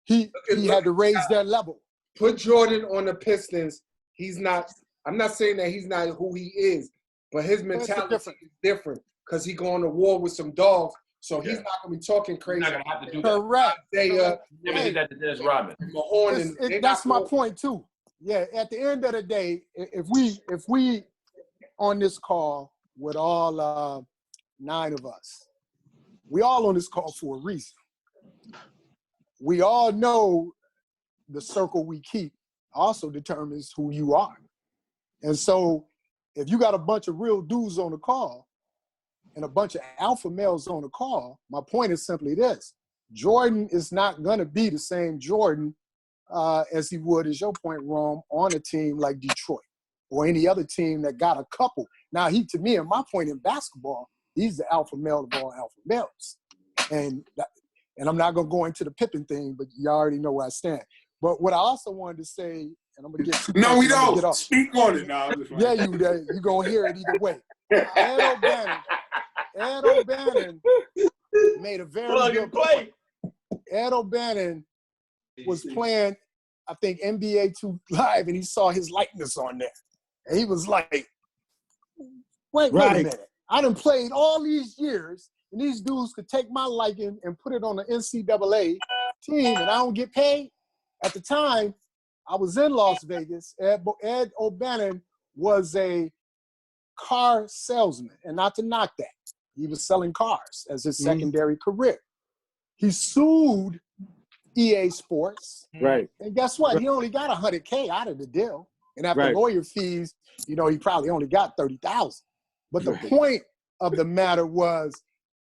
he had to raise their level. Put Jordan on the Pistons he's not. I'm not saying that he's not who he is, but his mentality is different because he going to war with some dogs. So he's not gonna be talking crazy. He's not gonna have to do that. Correct. Never did that to Dennis Rodman. That's my point too. Yeah. At the end of the day, if we on this call with all 9 of us, we all on this call for a reason. We all know the circle we keep also determines who you are. And so if you got a bunch of real dudes on the call and a bunch of alpha males on the call, my point is simply this. Jordan is not going to be the same Jordan as he would, as your point, Rome, on a team like Detroit or any other team that got a couple. Now, to me, and my point in basketball, he's the alpha male of all alpha males. And I'm not going to go into the Pippen thing, but you already know where I stand. But what I also wanted to say, and I'm going to get – No, we don't. Speak on it now. Yeah, you're going to hear it either way. Ed O'Bannon made a very good point. Ed O'Bannon was playing, I think, NBA 2 Live, and he saw his likeness on there. And he was like, wait a minute. I done played all these years, and these dudes could take my liking and put it on the NCAA team, and I don't get paid? At the time, I was in Las Vegas. Ed O'Bannon was a car salesman, and not to knock that. He was selling cars as his secondary career. He sued EA Sports. Right. And guess what? He only got $100K out of the deal. And after lawyer fees, he probably only got $30,000. But the point of the matter was,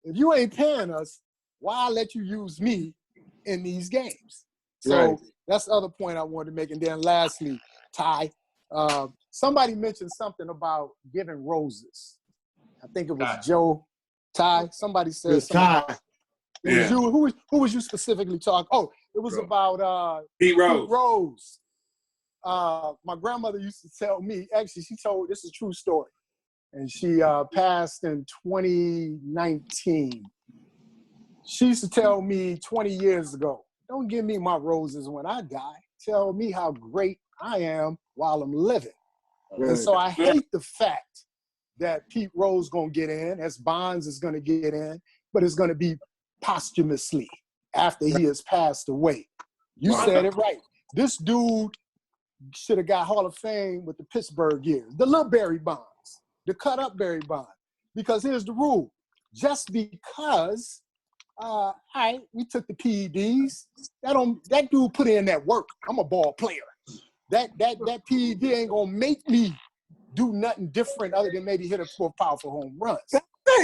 if you ain't paying us, why let you use me in these games? So that's the other point I wanted to make. And then lastly, Ty, somebody mentioned something about giving roses. I think it was Joe. Ty, somebody said something. It was you. Who was you specifically talking? Oh, it was about Pete Rose. Pete Rose. My grandmother used to tell me, actually, this is a true story. And she passed in 2019. She used to tell me 20 years ago, don't give me my roses when I die. Tell me how great I am while I'm living. Right. And so I hate the fact that Pete Rose going to get in, as Bonds is going to get in, but it's going to be posthumously after he has passed away. You said it right. This dude should have got Hall of Fame with the Pittsburgh years, the little Barry Bonds, the cut-up Barry Bonds. Because here's the rule. Just because we took the PEDs, that dude put in that work. I'm a ball player. That PED ain't going to make me do nothing different other than maybe hit a 4 powerful home runs.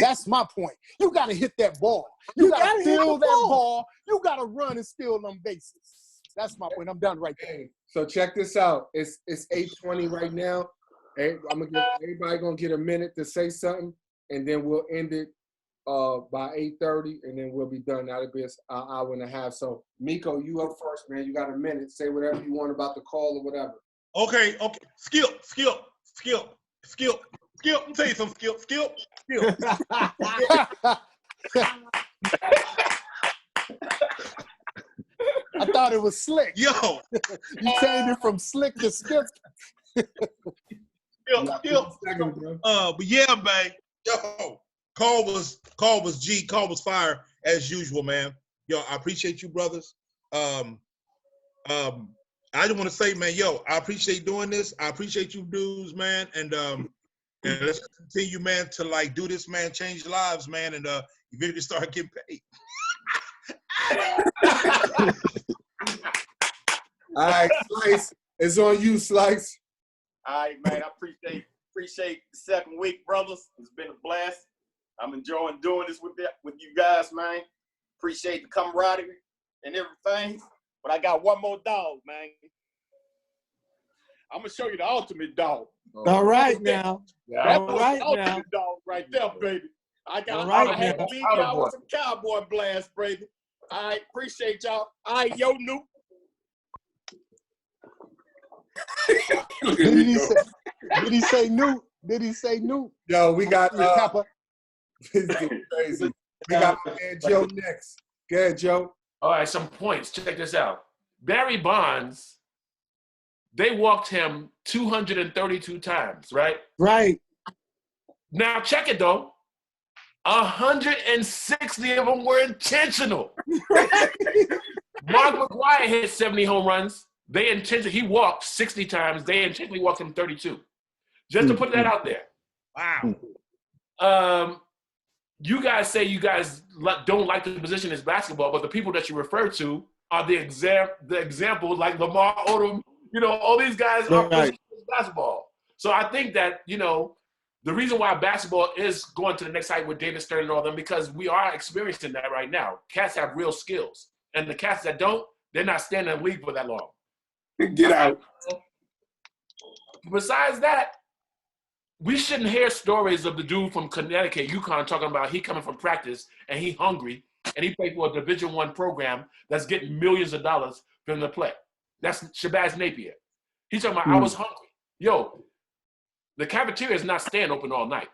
That's my point. You got to hit that ball. You got to feel that ball. You got to run and steal them bases. That's my point. I'm done right there. So check this out. It's 8:20 right now. Everybody gonna get a minute to say something, and then we'll end it by 8:30, and then we'll be done. That'll be an hour and a half. So Miko, you up first, man. You got a minute. Say whatever you want about the call or whatever. Okay. Skip. Let me tell you something, Skip. I thought it was slick. Yo. You changed it from slick to skip. Skip. But yeah, man. Yo, call was G. Call was fire as usual, man. Yo, I appreciate you, brothers. I just want to say, man, I appreciate doing this. I appreciate you dudes, man. And let's continue, man, to like do this, man, change lives, man, and eventually start getting paid. All right, Slice, it's on you, Slice. All right, man. I appreciate the second week, brothers. It's been a blast. I'm enjoying doing this with you guys, man. Appreciate the camaraderie and everything. But I got one more dog, man. I'm gonna show you the ultimate dog. All right now. That was the ultimate dog right there, baby. I had to leave y'all with some cowboy blast, baby. All right, appreciate y'all. All right, yo, Nuke. Did he say Nuke? Did he say Nuke? Yo, we got crazy. We got Joe next. Go ahead, Joe. All right, some points. Check this out. Barry Bonds they walked him 232 times, right? Right. Now check it though. 160 of them were intentional. Mark McGwire hit 70 home runs. He walked 60 times. They intentionally walked him 32. Just to put that out there. Wow. You guys say you guys don't like the position as basketball, but the people that you refer to are the examples like Lamar Odom. You know, all these guys are positioned as basketball. So I think that, you know, the reason why basketball is going to the next height with David Stern and all them, because we are experiencing that right now. Cats have real skills. And the cats that don't, they're not staying in the league for that long. Get out. Besides that, we shouldn't hear stories of the dude from Connecticut, UConn, talking about he coming from practice and he hungry and he played for a Division I program that's getting millions of dollars for him to play. That's Shabazz Napier. He's talking about, I was hungry. Yo, the cafeteria is not staying open all night.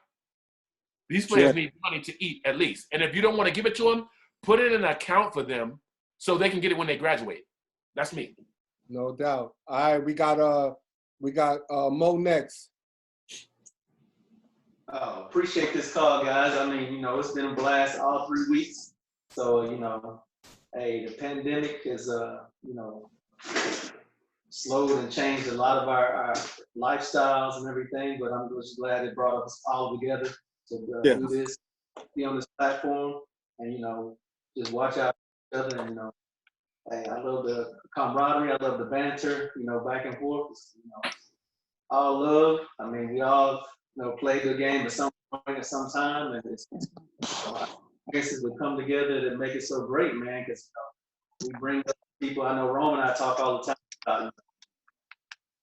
These players need money to eat at least. And if you don't want to give it to them, put it in an account for them so they can get it when they graduate. That's me. No doubt. All right, we got Mo next. Appreciate this call, guys. I mean, you know, it's been a blast all 3 weeks. So, you know, hey, the pandemic has, you know, slowed and changed a lot of our lifestyles and everything, but I'm just glad it brought us all together to do this, be on this platform, and, you know, just watch out for each other. And, you know, hey, I love the camaraderie. I love the banter, you know, back and forth. You know, all love. I mean, we all, you know, play the game at some point at some time, and it's places that come together that make it so great, man, because, you know, we bring up people. I know Rome and I talk all the time about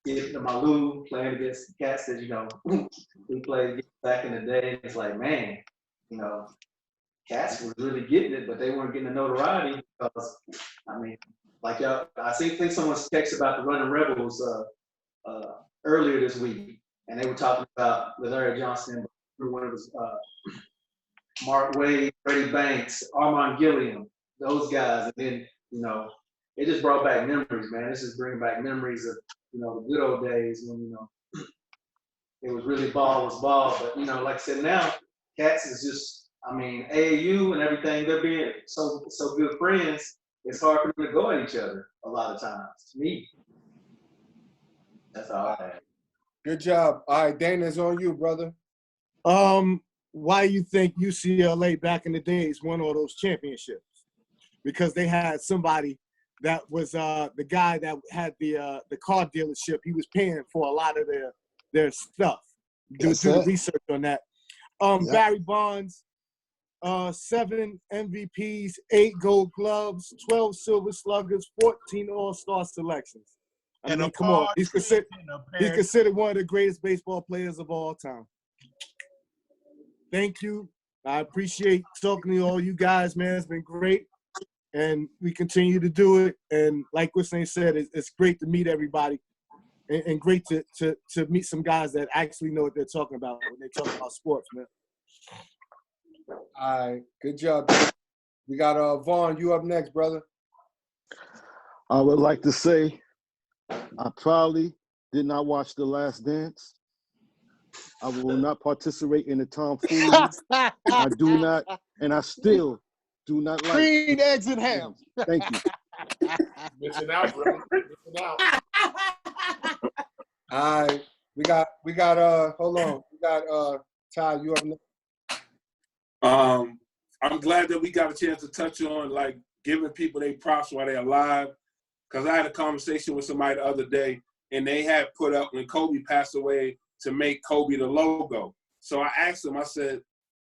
getting to my Lou, playing against the cats that, you know, we played back in the day. It's like, man, you know, cats were really getting it, but they weren't getting the notoriety because, I mean, like y'all, I think someone texted about the Running Rebels earlier this week, and they were talking about with Larry Johnson, when it was Mark Wade, Freddie Banks, Armand Gilliam, those guys, and then, you know, it just brought back memories, man. This is bringing back memories of, you know, the good old days when, you know, it was really ball was ball. But, you know, like I said, now cats is just, I mean, AAU and everything, they're being so good friends. It's hard for them to go at each other a lot of times. To me, that's all I have. Good job. All right, Dana, it's on you, brother. Why you think UCLA back in the days won all those championships? Because they had somebody that was the guy that had the car dealership. He was paying for a lot of their stuff. Do the research on that. Barry Bonds, 7 MVPs, 8 Gold Gloves, 12 Silver Sluggers, 14 All-Star selections. I mean, come on. He's considered one of the greatest baseball players of all time. Thank you. I appreciate talking to all you guys, man. It's been great. And we continue to do it. And like Whitney said, it's great to meet everybody and great to meet some guys that actually know what they're talking about when they talk about sports, man. All right, good job. We got Vaughn, you up next, brother. I would like to say I probably did not watch The Last Dance. I will not participate in the tomfoolery. I do not, and I still do not like green eggs and ham. Thank you. Missing out, bro. Missing out. All right, we got hold on. We got Ty, you up next. I'm glad that we got a chance to touch on, like, giving people their props while they're alive. Because I had a conversation with somebody the other day, and they had put up when Kobe passed away to make Kobe the logo. So I asked him, I said,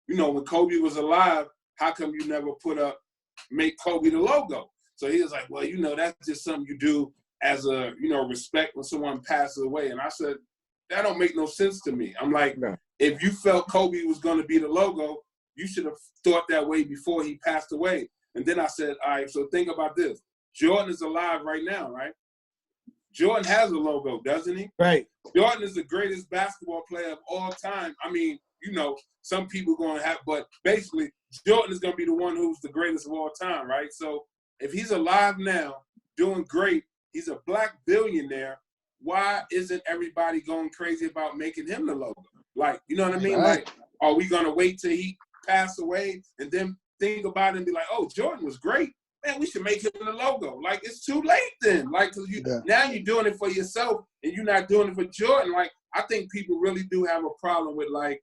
you know, when Kobe was alive, how come you never put up, make Kobe the logo? So he was like, well, you know, that's just something you do as a, you know, respect when someone passes away. And I said, that don't make no sense to me. I'm like, if you felt Kobe was going to be the logo, you should have thought that way before he passed away. And then I said, all right, so think about this. Jordan is alive right now, right? Jordan has a logo, doesn't he? Right. Jordan is the greatest basketball player of all time. I mean, you know, some people going to have, but basically, Jordan is going to be the one who's the greatest of all time, right? So if he's alive now, doing great, he's a black billionaire, why isn't everybody going crazy about making him the logo? Like, you know what I mean? Right. Like, are we gonna wait till he pass away and then think about it and be like, oh, Jordan was great. Man, we should make him the logo. Like, it's too late then. Like, cause now you're doing it for yourself and you're not doing it for Jordan. Like, I think people really do have a problem with like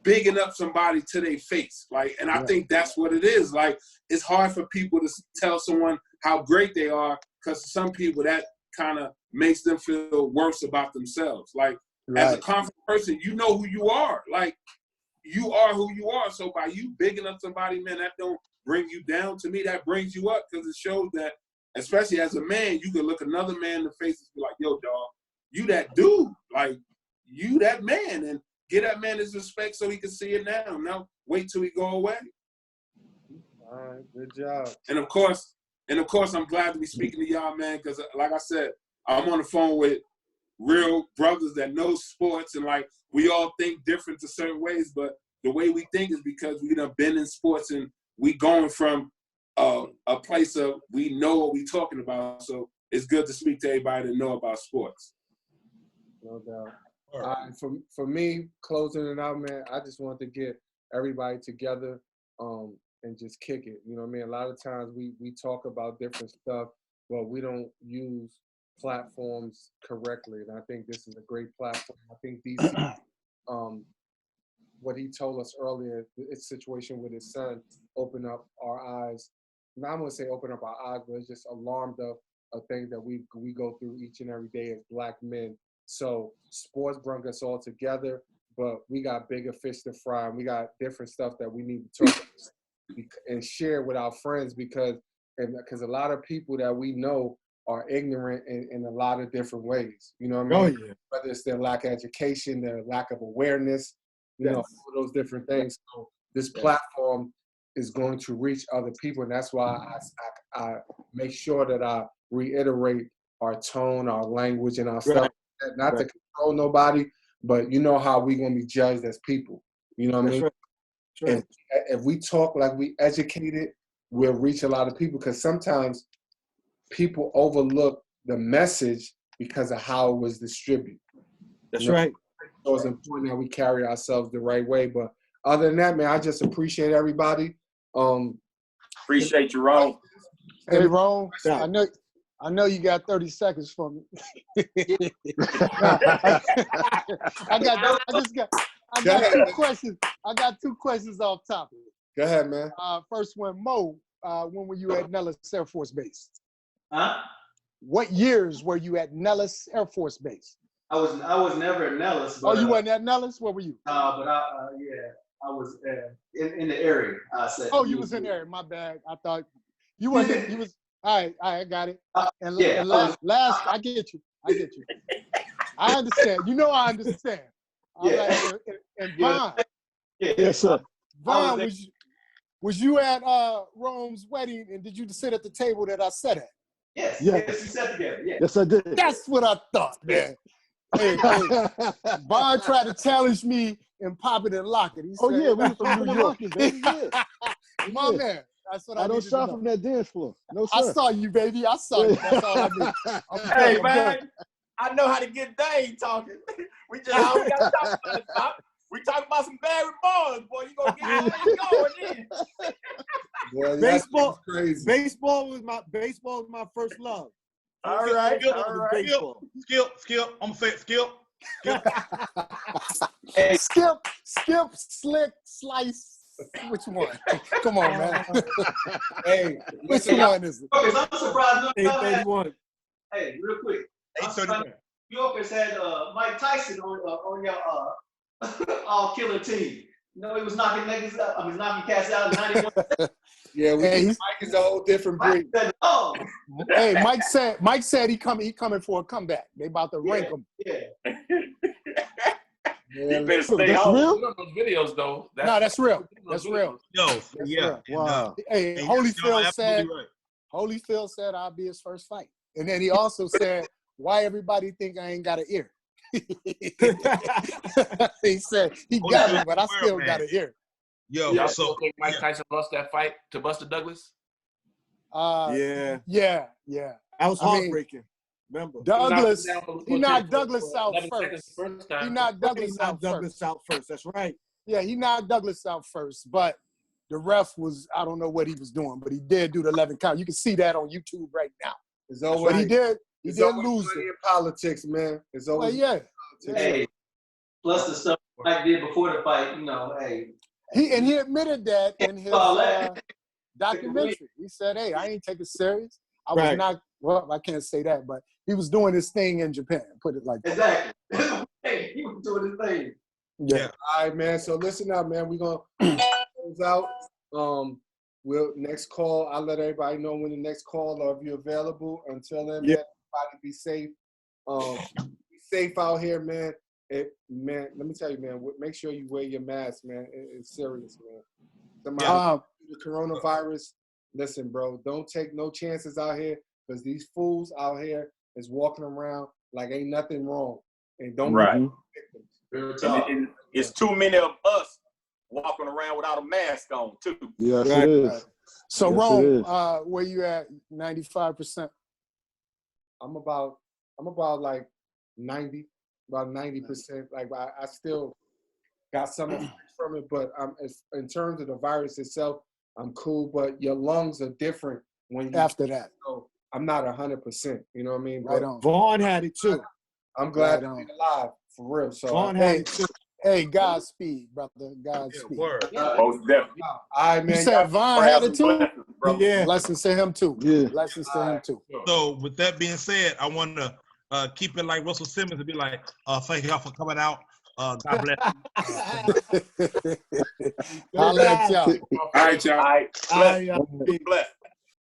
bigging up somebody to their face. Like, and I think that's what it is. Like, it's hard for people to tell someone how great they are, because some people that kind of makes them feel worse about themselves. Like, as a confident person, you know who you are. Like, you are who you are. So by you bigging up somebody, man, that don't bring you down. To me, that brings you up, because it shows that, especially as a man, you can look another man in the face and be like, yo, dog, you that dude. Like, you that man. And get that man his respect so he can see it now. Now, wait till he go away. All right, good job. And of course, I'm glad to be speaking to y'all, man, because like I said, I'm on the phone with real brothers that know sports, and like, we all think different to certain ways, but the way we think is because we done been in sports and we going from a place of we know what we talking about. So it's good to speak to everybody that know about sports. No doubt. For me, closing it out, man, I just want to get everybody together and just kick it. You know what I mean? A lot of times we talk about different stuff, but we don't use platforms correctly. And I think this is a great platform. I think DC, what he told us earlier, his situation with his son, opened up our eyes. Now I'm gonna say open up our eyes, but it's just alarmed of things that we go through each and every day as Black men. So sports brought us all together, but we got bigger fish to fry, and we got different stuff that we need to talk and share with our friends, because a lot of people that we know are ignorant in a lot of different ways. You know what I mean? Oh, yeah. Whether it's their lack of education, their lack of awareness, you know, all those different things. So this platform is going to reach other people, and that's why I make sure that I reiterate our tone, our language, and our stuff. Not to control nobody, but you know how we're going to be judged as people. You know what I mean? And if we talk like we educated, we'll reach a lot of people, because sometimes people overlook the message because of how it was distributed. That's right. So it's important that we carry ourselves the right way. But other than that, man, I just appreciate everybody. Appreciate you, Ron. Hey, Ron, I know you got 30 seconds for me. I got two questions. I got two questions off topic. Go ahead, man. First one, Mo, when were you at Nellis Air Force Base? Huh? What years were you at Nellis Air Force Base? I was never at Nellis. But, you weren't at Nellis? Where were you? But I was in the area. I said. Oh, you was in there. My bad. I thought you wasn't. You was. All right, I got it. And last, I get you. I understand. You know, I understand. Like, and Vaughn. Yes, sir. Vaughn, was you at Rome's wedding, and did you sit at the table that I sat at? Yes. Yes, we sat together. Yeah. Yes, I did. That's what I thought, man. Hey, Vaughn tried to challenge me in Poppin' and Lockett. He said, we was from New York, baby. Yeah. My man. That's what I don't shop from that dance floor. No, sir. I saw you, baby. I saw you. That's all I need. Hey, man, I know how to get Dave talking. We just always got to talk about it, Pop. We talking about some Barry Bonds, boy. You gonna get going in. Boy, Baseball, crazy. Baseball was my first love. All right. Skip. I'm gonna say it, Skip. Hey, Skip, Slick, Slice. Which one? Come on, man. Hey, which one is it? Okay, I'm surprised. 831. Hey, real quick. 831. New Yorkers had Mike Tyson on your all killer team. You know, he was knocking niggas out. I mean, knocking cats out in 91. Yeah, Mike is a whole different breed. Hey, Mike said he coming for a comeback. They about to rank him. Yeah. You better stay that's home. real? Those videos, though. No, that's real. That's real. Yo, That's yeah. real. Wow. Hey, Holyfield said I'll be his first fight. And then he also said, why everybody think I ain't got an ear? He said, he got me, but I still got an ear. Yo, Y'all so still think Mike Tyson lost that fight to Buster Douglas? Yeah. Yeah. That was heartbreaking. Remember. Douglas, he knocked down Douglas out 11 seconds first. the first time. He knocked Douglas He knocked out Douglas first. out first. That's right. Yeah, he knocked Douglas out first, but the ref was, I don't know what he was doing, but he did do the 11 count. You can see that on YouTube right now. It's always, But he did it's lose always money it. in politics, man. It's Well, always yeah. politics. Hey, plus the stuff Mike did before the fight, you know, hey. He admitted that in his All that. documentary. He said, hey, I ain't take it serious. I was Right. not, well, I can't say that, but he was doing his thing in Japan, put it like that. Exactly. Hey, he was doing his thing. Yeah. All right, man. So listen up, man. We're gonna close out. We'll next call. I'll let everybody know when the next call or if you're available. Until then, Yeah. man, everybody be safe. Be safe out here, man. Man, let me tell you, man. Make sure you wear your mask, man. It's serious, man. Somebody the coronavirus. Listen, bro. Don't take no chances out here because these fools out here is walking around like ain't nothing wrong, and don't Right. be victims. Real talk. And it's too many of us walking around without a mask on too. Yes, Right. it is. So, Yes, it Rome, is. where you at? 95%? I'm about like 90, about 90%. Like I still got some effects from it, but in terms of the virus itself, I'm cool. But your lungs are different when you After that. So I'm not 100%. You know what I mean? Right But on. Vaughn had it too. I'm glad Right to be on. alive for real. So Vaughn Hey, had it too. hey, Godspeed, brother. Yeah, Godspeed. word. Most definitely. all right, You man. said Vaughn had it too? Blessings, bro. Yeah. Blessings to him too. Yeah. Blessings to him too. So with that being said, I want to keep it like Russell Simmons and be like, thank y'all for coming out. God bless. Holla at y'all. All right, y'all. All right. I, Bless. Bless.